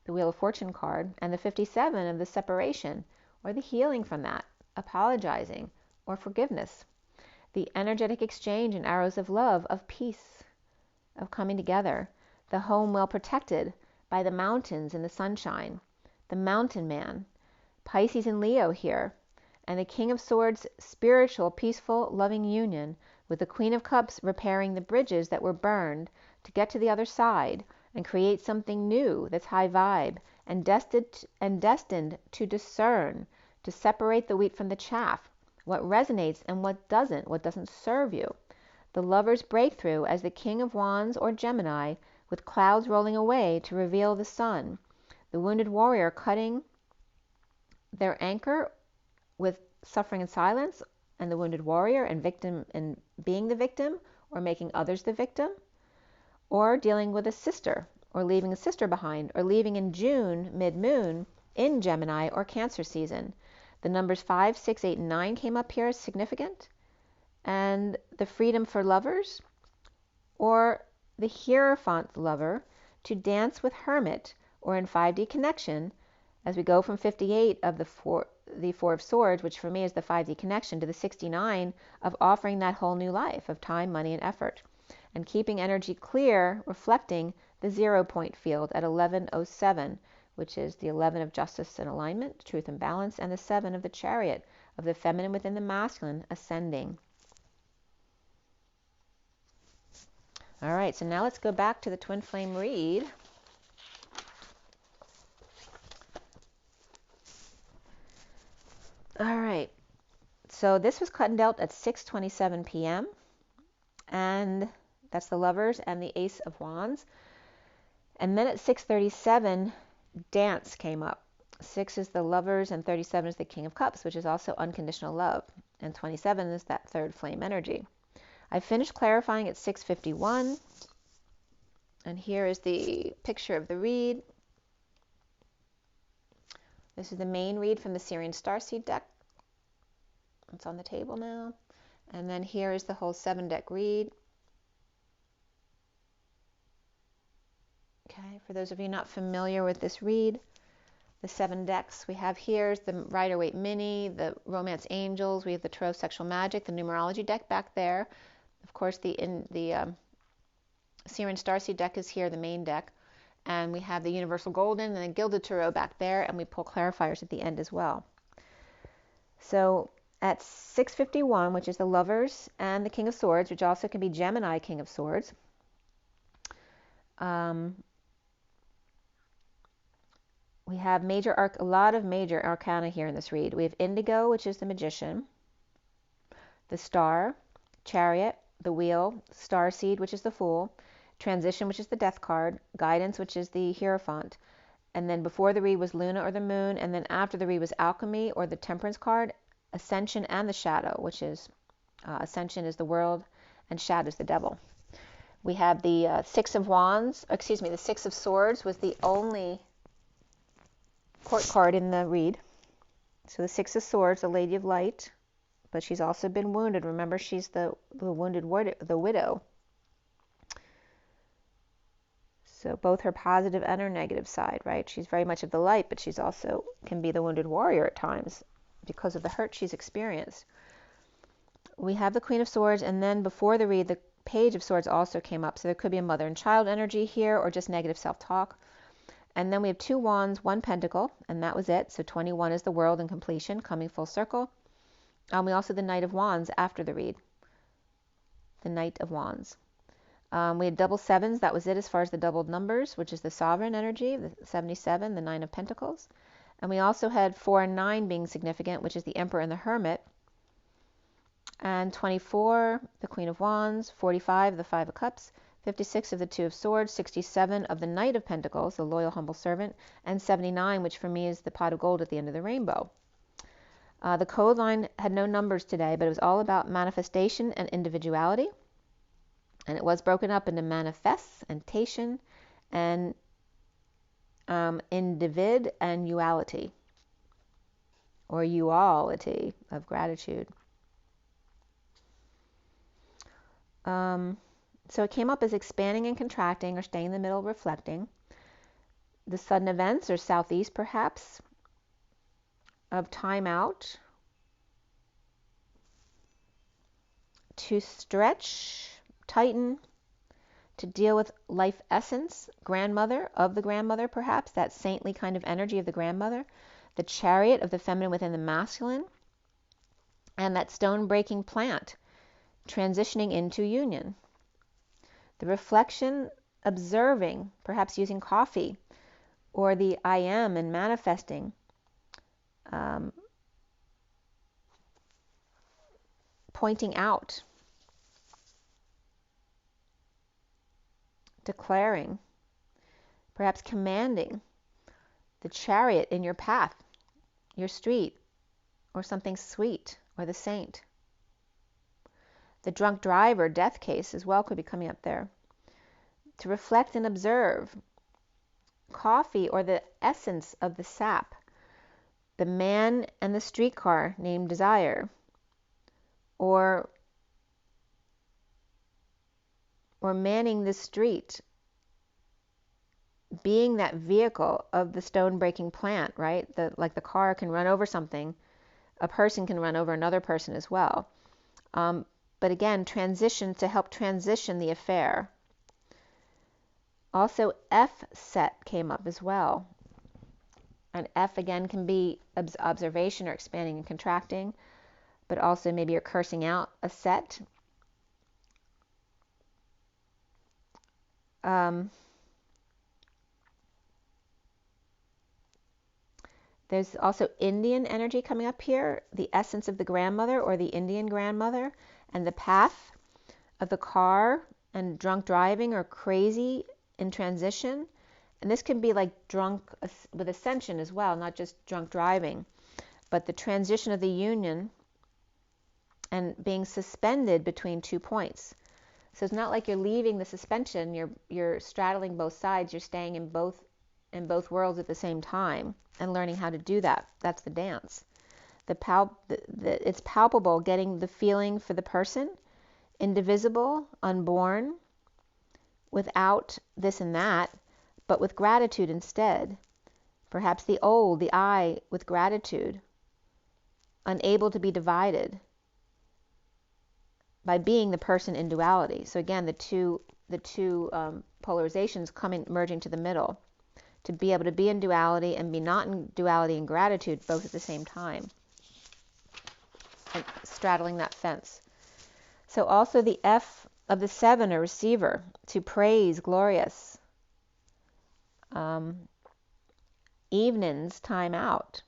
Wheel of Fortune card, and the 57 of the separation or the healing from that, apologizing or forgiveness, the energetic exchange and arrows of love, of peace, of coming together, the home well protected by the mountains and the sunshine, the mountain man, Pisces and Leo here, and the King of Swords, spiritual, peaceful, loving union with the Queen of Cups repairing the bridges that were burned to get to the other side and create something new that's high vibe and destined to discern, to separate the wheat from the chaff, what resonates and what doesn't serve you. The lover's breakthrough as the King of Wands or Gemini with clouds rolling away to reveal the sun. The wounded warrior cutting their anchor with suffering and silence, and the wounded warrior and victim and being the victim or making others the victim, or dealing with a sister or leaving a sister behind, or leaving in June, mid-moon, in Gemini or Cancer season. The numbers 5, 6, 8, and 9 came up here as significant. And the freedom for lovers, or the Hierophant lover, to dance with Hermit, or in 5D connection, as we go from 58 of the Four of Swords, which for me is the 5D connection, to the 69 of offering that whole new life of time, money, and effort, and keeping energy clear, reflecting the 0 point field at 1107, which is the 11 of justice and alignment, truth and balance, and the 7 of the Chariot, of the feminine within the masculine, ascending. All right, so now let's go back to the Twin Flame read. All right, so this was cut and dealt at 6:27 p.m. and that's the Lovers and the Ace of Wands. And then at 6:37, Dance came up. 6 is the Lovers and 37 is the King of Cups, which is also unconditional love. And 27 is that third flame energy. I finished clarifying at 6:51. And here is the picture of the read. This is the main read from the SIRIAN Starseed deck. It's on the table now. And then here is the whole 7-deck read. Okay, for those of you not familiar with this read, the 7 decks we have here is the Rider-Waite Mini, the Romance Angels, we have the Tarot Sexual Magic, the Numerology deck back there. Of course, the SIRIAN Starseed deck is here, the main deck. And we have the Universal Golden and the Gilded Tarot back there, and we pull clarifiers at the end as well. So at 6:51, which is the Lovers and the King of Swords, which also can be Gemini King of Swords, we have a lot of major arcana here in this read. We have Indigo, which is the Magician, the Star, Chariot, the Wheel, Starseed, which is the Fool, Transition, which is the Death card, Guidance, which is the Hierophant, and then before the read was Luna or the Moon, and then after the read was Alchemy or the Temperance card, Ascension and the Shadow, which is Ascension is the world and Shadow is the devil. We have the Six of Swords was the only court card in the read. So the Six of Swords, the Lady of Light, but she's also been wounded. Remember, she's the wounded widow. So both her positive and her negative side, right? She's very much of the light, but she's also can be the wounded warrior at times because of the hurt she's experienced. We have the Queen of Swords, and then before the read, the Page of Swords also came up. So there could be a mother and child energy here or just negative self-talk. And then we have 2 Wands, 1 Pentacle, and that was it. So 21 is the world and completion, coming full circle. We also have the Knight of Wands after the read. The Knight of Wands. We had double 7s. That was it as far as the doubled numbers, which is the Sovereign energy, the 77, the 9 of Pentacles. And we also had 4 and 9 being significant, which is the Emperor and the Hermit. And 24, the Queen of Wands, 45, the Five of Cups, 56 of the Two of Swords, 67 of the Knight of Pentacles, the loyal, humble servant, and 79, which for me is the pot of gold at the end of the rainbow. The code line had no numbers today, but it was all about manifestation and individuality. And it was broken up into manifestation and individ and uality, or uality of gratitude. So it came up as expanding and contracting, or staying in the middle, reflecting. The sudden events, or southeast perhaps, of time out, to stretch, tighten, to deal with life essence, grandmother, of the grandmother perhaps, that saintly kind of energy of the grandmother, the chariot of the feminine within the masculine, and that stone-breaking plant, transitioning into union. The reflection, observing, perhaps using coffee, or the I am and manifesting, pointing out, declaring, perhaps commanding the chariot in your path, your street, or something sweet, or the saint. The drunk driver, death case as well could be coming up there. To reflect and observe. Coffee, or the essence of the sap. The man and the streetcar named Desire. Or manning the street. Being that vehicle of the stone-breaking plant, right? Like the car can run over something. A person can run over another person as well. But again, transition, to help transition the affair. Also, F set came up as well. And F again can be observation, or expanding and contracting, but also maybe you're cursing out a set. There's also Indian energy coming up here, the essence of the grandmother, or the Indian grandmother, and the path of the car, and drunk driving, or crazy in transition. And this can be like drunk with ascension as well, not just drunk driving, but the transition of the union and being suspended between 2 points. So it's not like you're leaving the suspension, you're straddling both sides, you're staying in both worlds at the same time and learning how to do that. That's the dance. It's palpable, getting the feeling for the person, indivisible, unborn, without this and that, but with gratitude instead. Perhaps the old, the I, with gratitude, unable to be divided by being the person in duality. So again, the two polarizations merging to the middle, to be able to be in duality and be not in duality and gratitude both at the same time, and straddling that fence. So also the F of the 7, a receiver, to praise, glorious. Evenings, time out.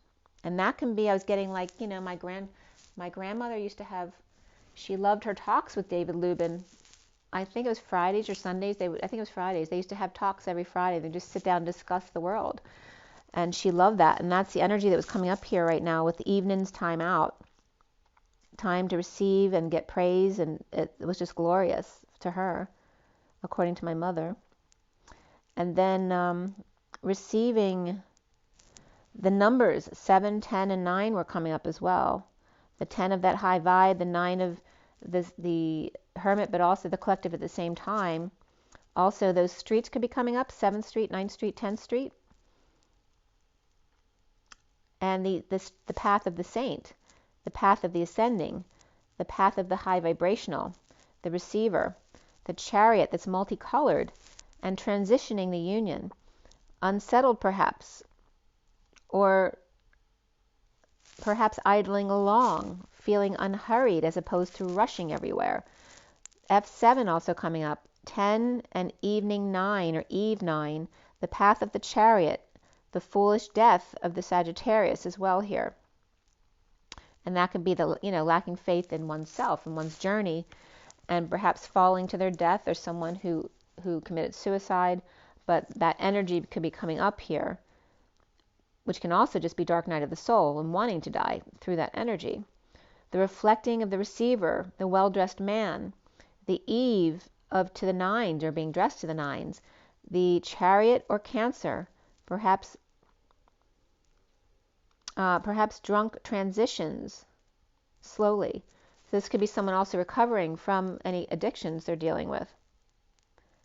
And that can be, I was getting like, my grandmother used to have, she loved her talks with David Lubin. I think it was Fridays or Sundays. I think it was Fridays. They used to have talks every Friday. They just sit down and discuss the world. And she loved that. And that's the energy that was coming up here right now with the evenings, time out. Time to receive and get praise. And it was just glorious to her, according to my mother. And then receiving the numbers 7, 10, and 9 were coming up as well. The 10 of that high vibe, the 9 of the hermit, but also the collective at the same time. Also, those streets could be coming up, 7th Street, 9th Street, 10th Street. And the path of the saint, the path of the ascending, the path of the high vibrational, the receiver, the chariot that's multicolored, and transitioning the union. Unsettled perhaps, or perhaps idling along, feeling unhurried as opposed to rushing everywhere. F7 also coming up, 10 and evening 9, or eve 9, the path of the chariot, the foolish death of the Sagittarius as well here. And that could be the, lacking faith in oneself and one's journey, and perhaps falling to their death, or someone who committed suicide. But that energy could be coming up here, which can also just be dark night of the soul and wanting to die through that energy. The reflecting of the receiver, the well-dressed man, the eve of to the nines, or being dressed to the nines, the Chariot or Cancer, perhaps drunk transitions slowly. So this could be someone also recovering from any addictions they're dealing with,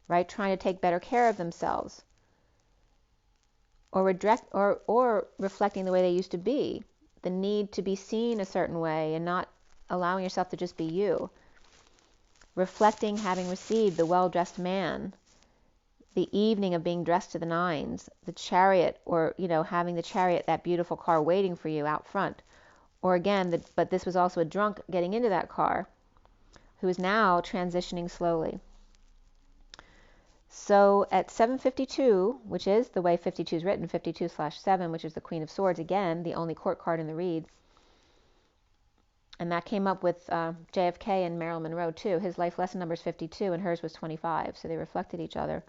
right? Trying to take better care of themselves, or reflecting the way they used to be, the need to be seen a certain way and not allowing yourself to just be you. Reflecting having received the well-dressed man, the evening of being dressed to the nines, the Chariot, or having the Chariot, that beautiful car waiting for you out front. Or again, but this was also a drunk getting into that car who is now transitioning slowly. So at 7:52, which is the way 52 is written, 52/7, which is the Queen of Swords, again, the only court card in the read. And that came up with JFK and Marilyn Monroe too. His life lesson number is 52 and hers was 25, so they reflected each other.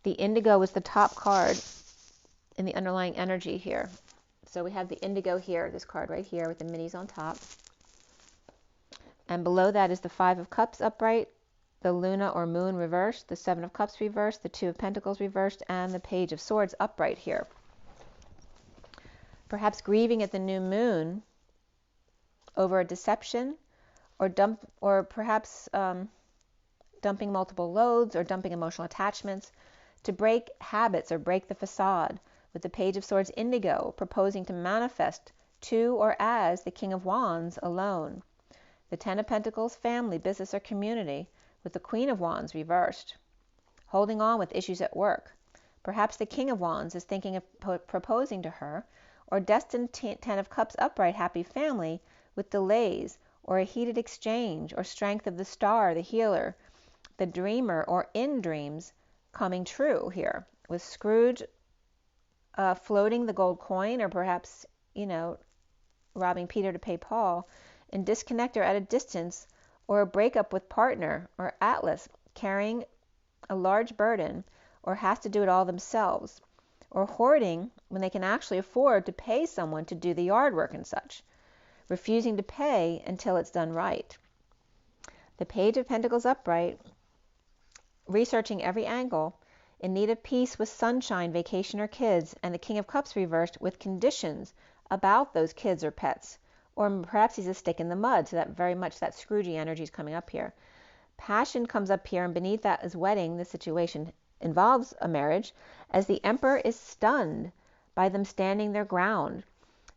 The indigo was the top card in the underlying energy here. So we have the indigo here, this card right here with the minis on top. And below that is the Five of Cups upright, the Luna or Moon reversed, the Seven of Cups reversed, the Two of Pentacles reversed, and the Page of Swords upright here. Perhaps grieving at the new moon over a deception, or perhaps dumping multiple loads, or dumping emotional attachments, to break habits or break the facade, with the Page of Swords indigo proposing to manifest to or as the King of Wands alone. The Ten of Pentacles, family, business, or community, with the Queen of Wands reversed, holding on with issues at work. Perhaps the King of Wands is thinking of proposing to her, or destined Ten of Cups upright, happy family, with delays, or a heated exchange, or strength of the star, the healer, the dreamer, or in dreams coming true here, with Scrooge floating the gold coin, or perhaps, robbing Peter to pay Paul, and disconnect or at a distance, or a breakup with partner, or Atlas carrying a large burden, or has to do it all themselves, or hoarding when they can actually afford to pay someone to do the yard work and such, refusing to pay until it's done right. The Page of Pentacles upright, researching every angle, in need of peace with sunshine, vacation, or kids, and the King of Cups reversed with conditions about those kids or pets. Or perhaps he's a stick in the mud, so that very much that Scroogey energy is coming up here. Passion comes up here, and beneath that is wedding. The situation involves a marriage, as the Emperor is stunned by them standing their ground.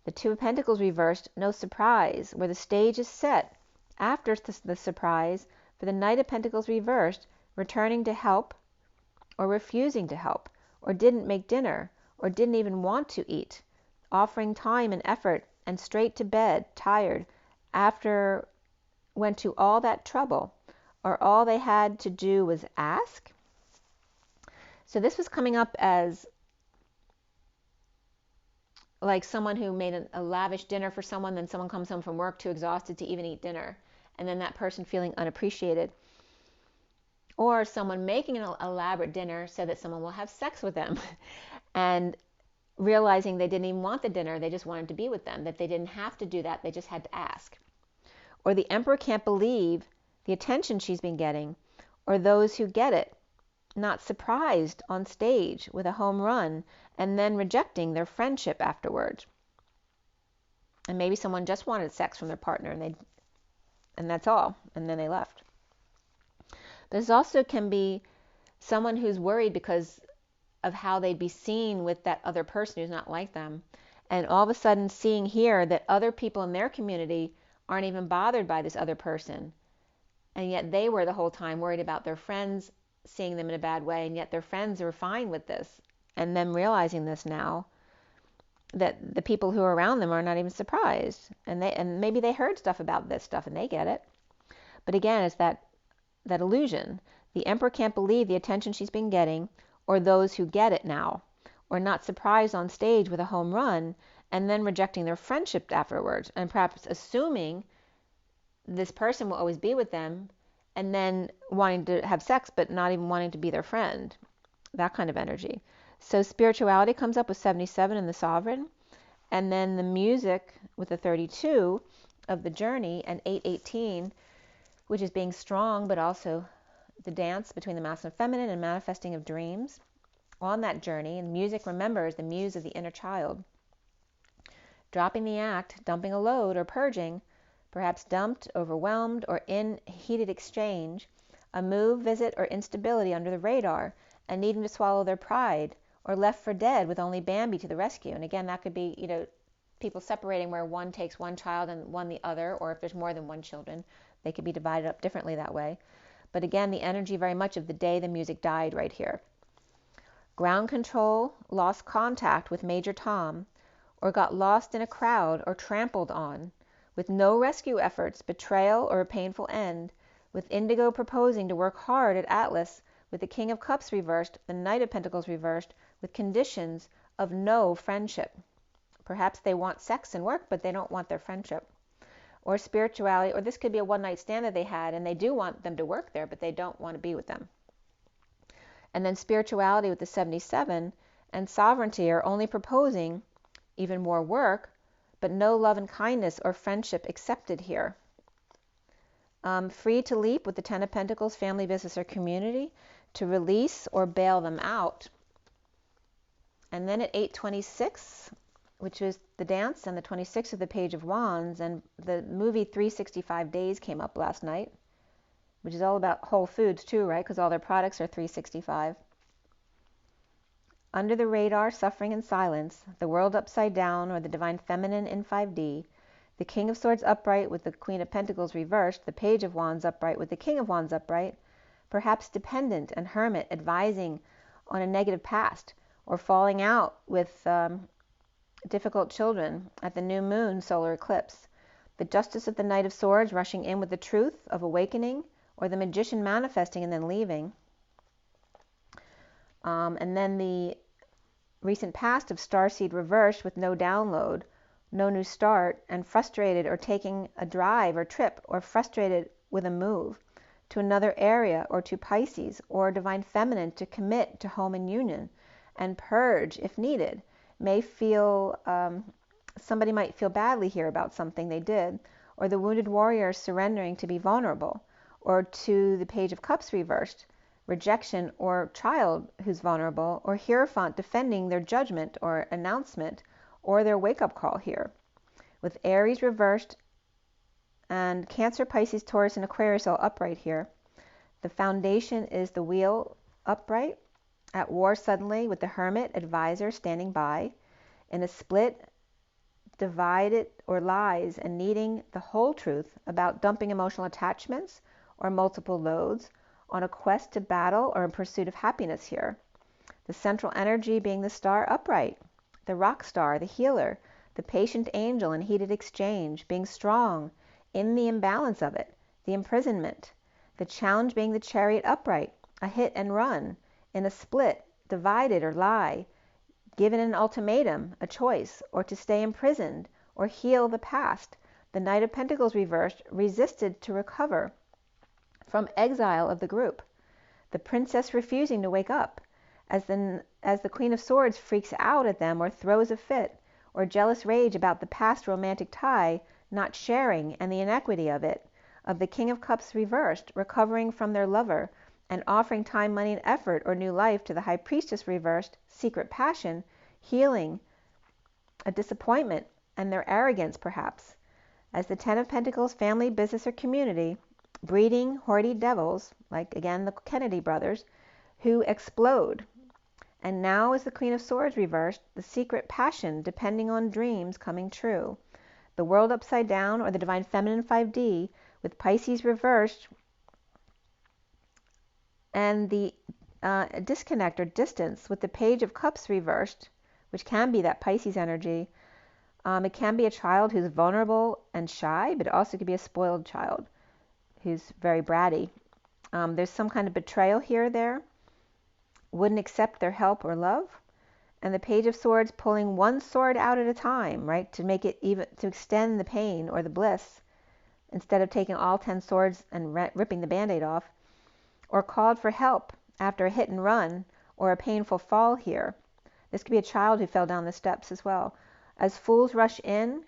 The Two of Pentacles reversed, no surprise, where the stage is set after the surprise for the Knight of Pentacles reversed, returning to help, or refusing to help, or didn't make dinner, or didn't even want to eat, offering time and effort, and straight to bed, tired, after went to all that trouble, or all they had to do was ask. So this was coming up as like someone who made a lavish dinner for someone, then someone comes home from work too exhausted to even eat dinner, and then that person feeling unappreciated. Or someone making an elaborate dinner so that someone will have sex with them, and realizing they didn't even want the dinner, they just wanted to be with them, that they didn't have to do that, they just had to ask. Or the Emperor can't believe the attention she's been getting, or those who get it, not surprised on stage with a home run, and then rejecting their friendship afterwards. And maybe someone just wanted sex from their partner, and that's all, and then they left. But this also can be someone who's worried because of how they'd be seen with that other person who's not like them, and all of a sudden seeing here that other people in their community aren't even bothered by this other person, and yet they were the whole time worried about their friends seeing them in a bad way, and yet their friends are fine with this, and them realizing this now, that the people who are around them are not even surprised, and maybe they heard stuff about this stuff and they get it. But again, it's that illusion. The Emperor can't believe the attention she's been getting, or those who get it now, or not surprised on stage with a home run, and then rejecting their friendship afterwards, and perhaps assuming this person will always be with them, and then wanting to have sex but not even wanting to be their friend. That kind of energy. So spirituality comes up with 77 in the Sovereign, and then the music with the 32 of the Journey, and 818, which is being strong, but also the dance between the masculine and feminine and manifesting of dreams on that journey. And music, remember, is the muse of the inner child. Dropping the act, dumping a load, or purging, perhaps dumped, overwhelmed, or in heated exchange, a move, visit, or instability under the radar, and needing to swallow their pride, or left for dead with only Bambi to the rescue. And again, that could be, people separating where one takes one child and one the other, or if there's more than one children, they could be divided up differently that way. But again, the energy very much of the day the music died right here. Ground control, lost contact with Major Tom, or got lost in a crowd or trampled on, with no rescue efforts, betrayal, or a painful end, with Indigo proposing to work hard at Atlas, with the King of Cups reversed, the Knight of Pentacles reversed, with conditions of no friendship. Perhaps they want sex and work, but they don't want their friendship. Or spirituality, or this could be a one-night stand that they had, and they do want them to work there, but they don't want to be with them. And then spirituality with the 77 and sovereignty are only proposing even more work, but no love and kindness or friendship accepted here. Free to leap with the 10 of Pentacles, family, business, or community, to release or bail them out. And then at 826, which is the dance, and the 26 of the Page of Wands, and the movie 365 Days came up last night, which is all about Whole Foods too, right? Because all their products are 365. Under the radar, suffering and silence, the world upside down, or the divine feminine in 5D, the King of Swords upright with the Queen of Pentacles reversed, the Page of Wands upright with the King of Wands upright, perhaps dependent and hermit advising on a negative past, or falling out with difficult children at the new moon solar eclipse, the Justice of the Knight of Swords rushing in with the truth of awakening, or the Magician manifesting and then leaving. And then the recent past of Starseed reversed with no download, no new start, and frustrated or taking a drive or trip, or frustrated with a move to another area, or to Pisces, or divine feminine to commit to home and union and purge if needed. May feel, somebody might feel badly here about something they did, or the wounded warrior surrendering to be vulnerable, or to the Page of Cups reversed, rejection or child who's vulnerable, or Hierophant defending their judgment or announcement, or their wake-up call here. With Aries reversed and Cancer, Pisces, Taurus, and Aquarius all upright here. The foundation is the Wheel upright, at war suddenly with the Hermit advisor standing by, in a split, divided, or lies, and needing the whole truth about dumping emotional attachments or multiple loads, on a quest to battle or in pursuit of happiness here. The central energy being the Star upright, the rock star, the healer, the patient angel in heated exchange, being strong in the imbalance of it, the imprisonment. The challenge being the Chariot upright, a hit and run, in a split, divided, or lie, given an ultimatum, a choice, or to stay imprisoned, or heal the past. The Knight of Pentacles reversed, resisted to recover from exile of the group. The Princess refusing to wake up, as the Queen of Swords freaks out at them or throws a fit, or jealous rage about the past romantic tie not sharing and the inequity of it, of the King of Cups reversed, recovering from their lover and offering time, money, and effort or new life to the High Priestess reversed, secret passion, healing a disappointment and their arrogance perhaps, as the 10 of Pentacles, family, business, or community, breeding hoity devils, like again the Kennedy brothers, who explode. And now is the Queen of Swords reversed, the secret passion depending on dreams coming true. The world upside down, or the divine feminine 5D, with Pisces reversed, and the disconnect or distance with the Page of Cups reversed, which can be that Pisces energy. It can be a child who's vulnerable and shy, but it also could be a spoiled child who's very bratty. There's some kind of betrayal here or there, wouldn't accept their help or love, And the Page of Swords pulling one sword out at a time, right? To make it even, to extend the pain or the bliss, instead of taking all 10 swords and ripping the Band-Aid off. Or called for help after a hit and run or a painful fall here. This could be a child who fell down the steps as well. As fools rush in,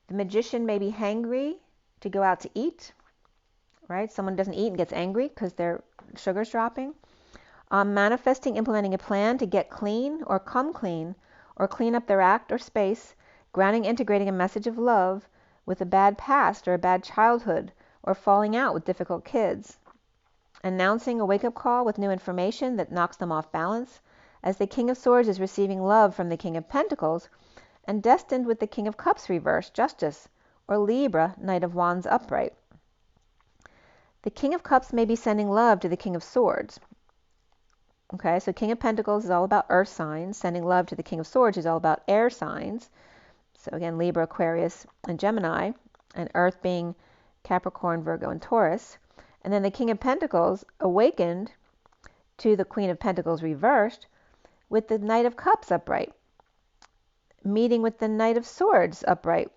the Magician may be hangry to go out to eat, right? Someone doesn't eat and gets angry because their sugar's dropping. Manifesting, implementing a plan to get clean or come clean or clean up their act or space, grounding, integrating a message of love with a bad past or a bad childhood or falling out with difficult kids. Announcing a wake-up call with new information that knocks them off balance, as the King of Swords is receiving love from the King of Pentacles, and destined with the King of Cups reversed, Justice, or Libra, Knight of Wands upright. The King of Cups may be sending love to the King of Swords. Okay, so King of Pentacles is all about earth signs. Sending love to the King of Swords is all about air signs. So again, Libra, Aquarius, and Gemini, and earth being Capricorn, Virgo, and Taurus. And then the King of Pentacles awakened to the Queen of Pentacles reversed with the Knight of Cups upright, meeting with the Knight of Swords upright,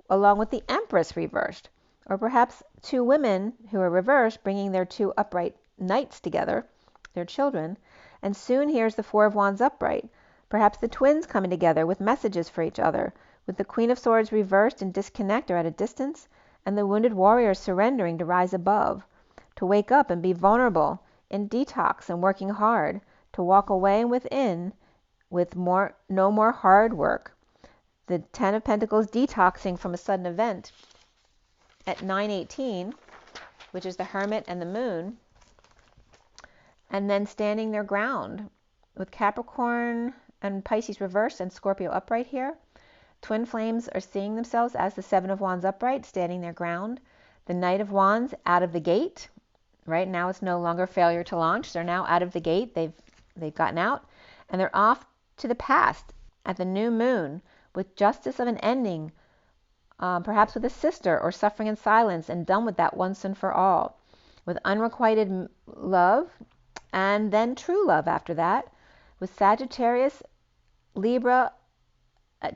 along with the Empress reversed. Or perhaps two women who are reversed bringing their two upright knights together, their children. And soon here's the Four of Wands upright, perhaps the twins coming together with messages for each other, with the Queen of Swords reversed in disconnect or at a distance, and the wounded warrior surrendering to rise above, to wake up and be vulnerable, in detox and working hard, to walk away and within with no more hard work. The Ten of Pentacles detoxing from a sudden event at 9:18, which is the Hermit and the Moon, and then standing their ground with Capricorn and Pisces reversed and Scorpio upright here. Twin flames are seeing themselves as the Seven of Wands upright, standing their ground. The Knight of Wands out of the gate. Right now it's no longer failure to launch. They're now out of the gate. They've gotten out, and they're off to the past at the new moon with justice of an ending, perhaps with a sister, or suffering in silence and done with that once and for all, with unrequited love and then true love after that, with Sagittarius, Libra,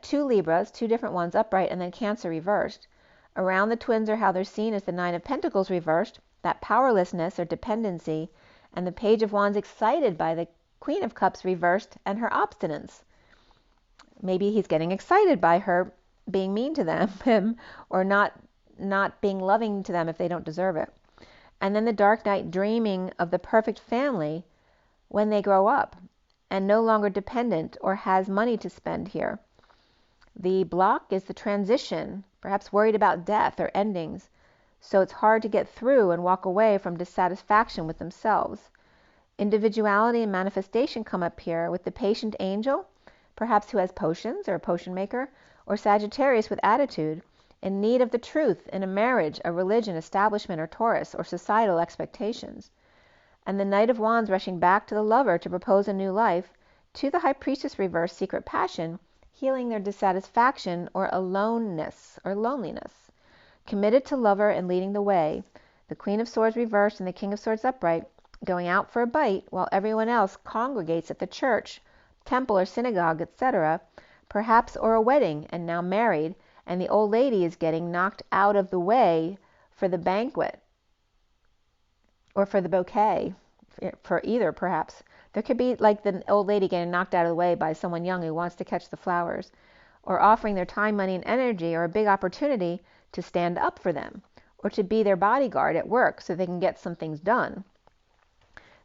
two Libras, two different ones upright, and then Cancer reversed. Around the twins are how they're seen as the Nine of Pentacles reversed, that powerlessness or dependency, and the Page of Wands excited by the Queen of Cups reversed and her obstinance. Maybe he's getting excited by her being mean to them, or not being loving to them if they don't deserve it. And then the Dark Knight dreaming of the perfect family when they grow up and no longer dependent or has money to spend here. The block is the transition, perhaps worried about death or endings, so it's hard to get through and walk away from dissatisfaction with themselves. Individuality and manifestation come up here with the patient angel, perhaps who has potions or a potion maker, or Sagittarius with attitude, in need of the truth in a marriage, a religion, establishment, or Taurus, or societal expectations. And the Knight of Wands rushing back to the lover to propose a new life, to the High Priestess reverse secret passion, healing their dissatisfaction or aloneness or loneliness. Committed to lover and leading the way, the Queen of Swords reversed and the King of Swords upright, going out for a bite while everyone else congregates at the church, temple or synagogue, etc., perhaps, or a wedding, and now married, and the old lady is getting knocked out of the way for the banquet or for the bouquet, for either perhaps. There could be like the old lady getting knocked out of the way by someone young who wants to catch the flowers, or offering their time, money, and energy, or a big opportunity to stand up for them, or to be their bodyguard at work so they can get some things done.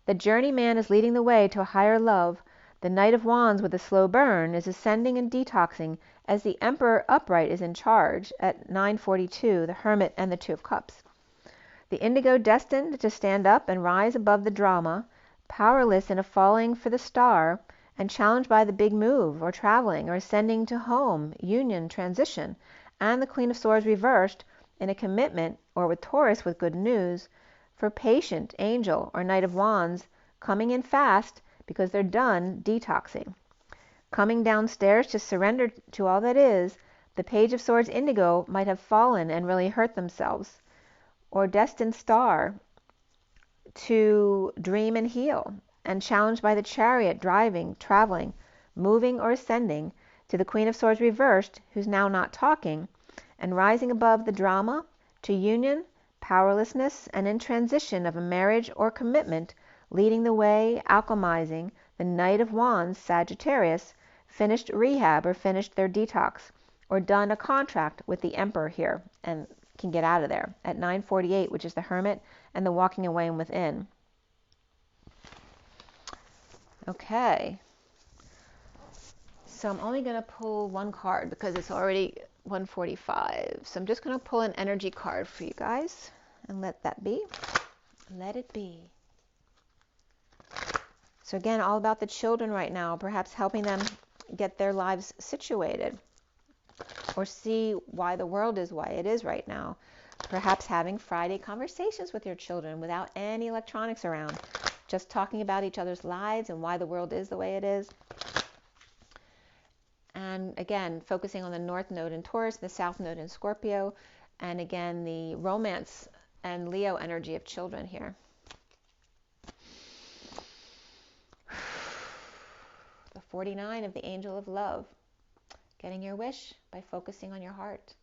The journeyman is leading the way to a higher love. The Knight of Wands with a slow burn is ascending and detoxing as the Emperor upright is in charge at 9:42, the Hermit and the Two of Cups. The Indigo destined to stand up and rise above the drama, powerless in a falling for the star, and challenged by the big move, or traveling, or ascending to home, union, transition, and the Queen of Swords reversed in a commitment, or with Taurus with good news, for patient, angel, or Knight of Wands coming in fast because they're done detoxing. Coming downstairs to surrender to all that is, the Page of Swords Indigo might have fallen and really hurt themselves, or destined star to dream and heal, and challenged by the Chariot driving, traveling, moving or ascending, to the Queen of Swords reversed, who's now not talking, and rising above the drama to union, powerlessness, and in transition of a marriage or commitment, leading the way, alchemizing, the Knight of Wands, Sagittarius, finished rehab or finished their detox, or done a contract with the Emperor here and can get out of there at 9:48, which is the Hermit and the walking away and within. Okay. So I'm only going to pull one card because it's already 1:45. So I'm just going to pull an energy card for you guys and let that be. Let it be. So again, all about the children right now, perhaps helping them get their lives situated or see why the world is why it is right now. Perhaps having Friday conversations with your children without any electronics around, just talking about each other's lives and why the world is the way it is. And again, focusing on the North Node in Taurus, the South Node in Scorpio, and again, the romance and Leo energy of children here. The 49 of the Angel of Love. Getting your wish by focusing on your heart.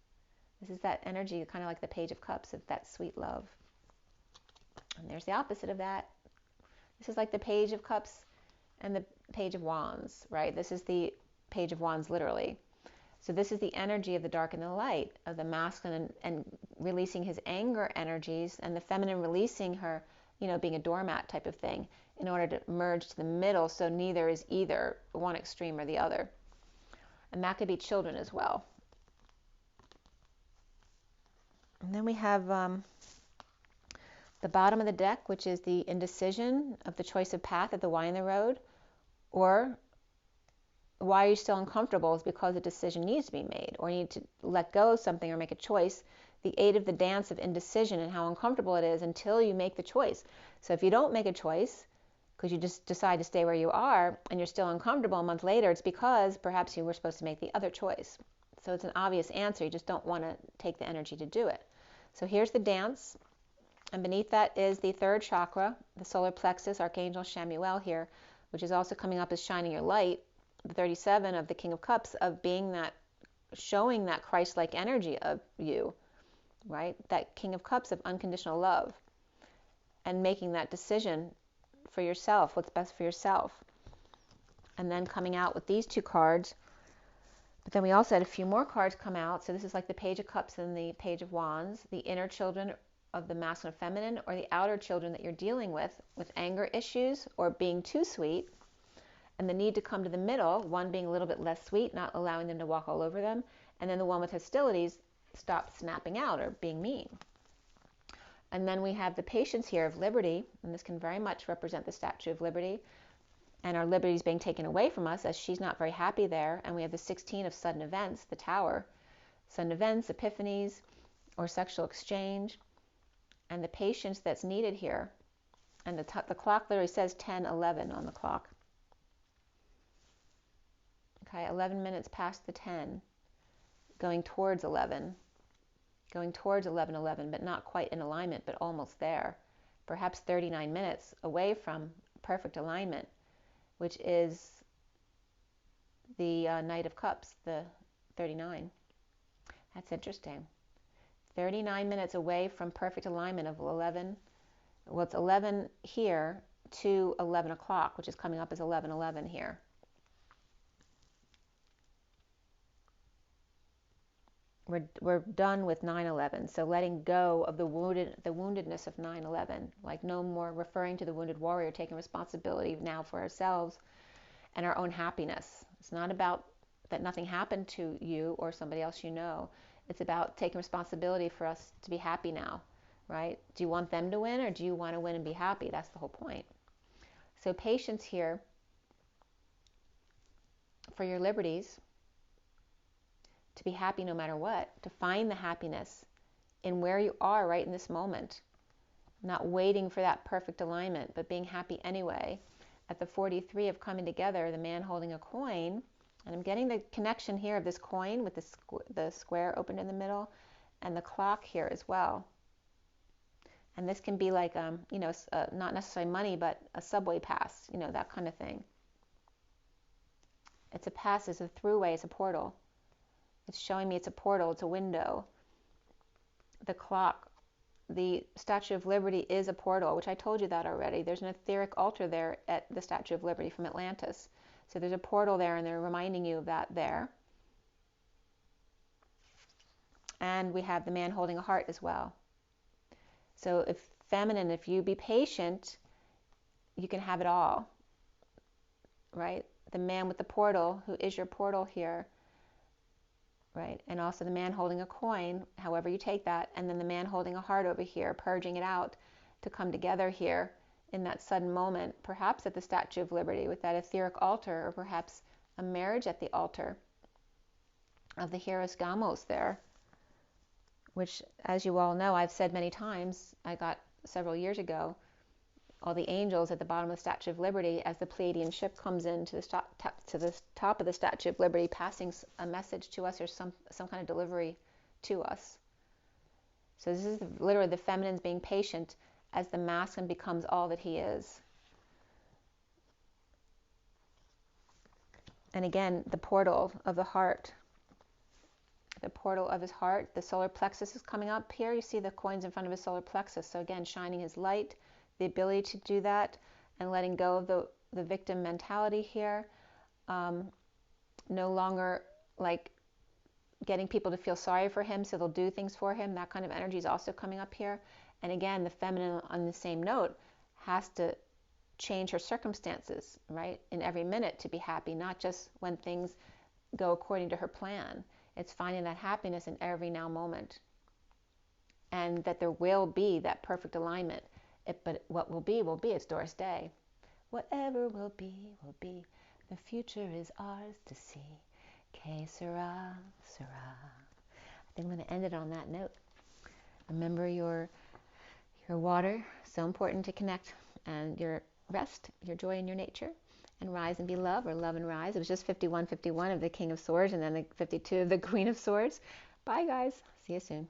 This is that energy, kind of like the Page of Cups, of that sweet love. And there's the opposite of that. This is like the Page of Cups and the Page of Wands, right? This is the Page of Wands, literally. So this is the energy of the dark and the light, of the masculine and releasing his anger energies, and the feminine releasing her, you know, being a doormat type of thing, in order to merge to the middle, so neither is either one extreme or the other. And that could be children as well. And then we have the bottom of the deck, which is the indecision of the choice of path at the Y in the road, or why are you still uncomfortable is because a decision needs to be made, or you need to let go of something or make a choice. The 8 of the dance of indecision and how uncomfortable it is until you make the choice. So if you don't make a choice, because you just decide to stay where you are and you're still uncomfortable a month later, it's because perhaps you were supposed to make the other choice. So it's an obvious answer. You just don't want to take the energy to do it. So here's the dance. And beneath that is the third chakra, the solar plexus, Archangel Chamuel here, which is also coming up as shining your light. The 37 of the King of Cups, of being that, showing that Christ-like energy of you, right? That King of Cups of unconditional love, and making that decision for yourself, what's best for yourself. And then coming out with these two cards. But then we also had a few more cards come out. So this is like the Page of Cups and the Page of Wands, the inner children of the masculine and feminine, or the outer children that you're dealing with anger issues or being too sweet, and the need to come to the middle, one being a little bit less sweet, not allowing them to walk all over them, and then the one with hostilities, stop snapping out or being mean. And then we have the Patience here of liberty, and this can very much represent the Statue of Liberty, and our liberty is being taken away from us as she's not very happy there. And we have the 16 of sudden events, the Tower, sudden events, epiphanies, or sexual exchange, and the patience that's needed here. And the clock literally says 10:11 on the clock. Okay, 11 minutes past the 10, going towards 11. Going towards 11:11, but not quite in alignment, but almost there. Perhaps 39 minutes away from perfect alignment, which is the Knight of Cups, the 39. That's interesting. 39 minutes away from perfect alignment of 11. Well, it's 11 here to 11 o'clock, which is coming up as 11:11 here. We're done with 9/11, so letting go of the woundedness of 9/11, like no more referring to the wounded warrior, taking responsibility now for ourselves and our own happiness. It's not about that nothing happened to you or somebody else you know. It's about taking responsibility for us to be happy now, right? Do you want them to win, or do you want to win and be happy? That's the whole point. So patience here for your liberties, to be happy no matter what, to find the happiness in where you are right in this moment, not waiting for that perfect alignment, but being happy anyway. At the 43 of coming together, the man holding a coin, and I'm getting the connection here of this coin with the square opened in the middle, and the clock here as well. And this can be like, not necessarily money, but a subway pass, that kind of thing. It's a passage, it's a throughway, it's a portal. It's showing me it's a portal, it's a window. The clock, the Statue of Liberty is a portal, which I told you that already. There's an etheric altar there at the Statue of Liberty from Atlantis. So there's a portal there, and they're reminding you of that there. And we have the man holding a heart as well. So if feminine, if you be patient, you can have it all, right? The man with the portal, who is your portal here, right? And also the man holding a coin, however you take that, and then the man holding a heart over here, purging it out to come together here in that sudden moment, perhaps at the Statue of Liberty with that etheric altar, or perhaps a marriage at the altar of the Hieros Gamos there, which, as you all know, I've said many times, I got several years ago, all the angels at the bottom of the Statue of Liberty as the Pleiadian ship comes in to the top of the Statue of Liberty, passing a message to us or some kind of delivery to us. So this is literally the feminine's being patient as the masculine becomes all that he is. And again, the portal of the heart. The portal of his heart, the solar plexus is coming up here. You see the coins in front of his solar plexus. So again, shining his light, the ability to do that, and letting go of the victim mentality here. No longer like getting people to feel sorry for him so they'll do things for him. That kind of energy is also coming up here. And again, the feminine on the same note has to change her circumstances, right? In every minute to be happy, not just when things go according to her plan. It's finding that happiness in every now moment. And that there will be that perfect alignment. But what will be, it's Doris Day. Whatever will be, will be. The future is ours to see. Que sera, sera. I think I'm going to end it on that note. Remember your water, so important to connect, and your rest, your joy in your nature, and rise and be love, or love and rise. It was just 51-51 of the King of Swords, and then the 52 of the Queen of Swords. Bye, guys. See you soon.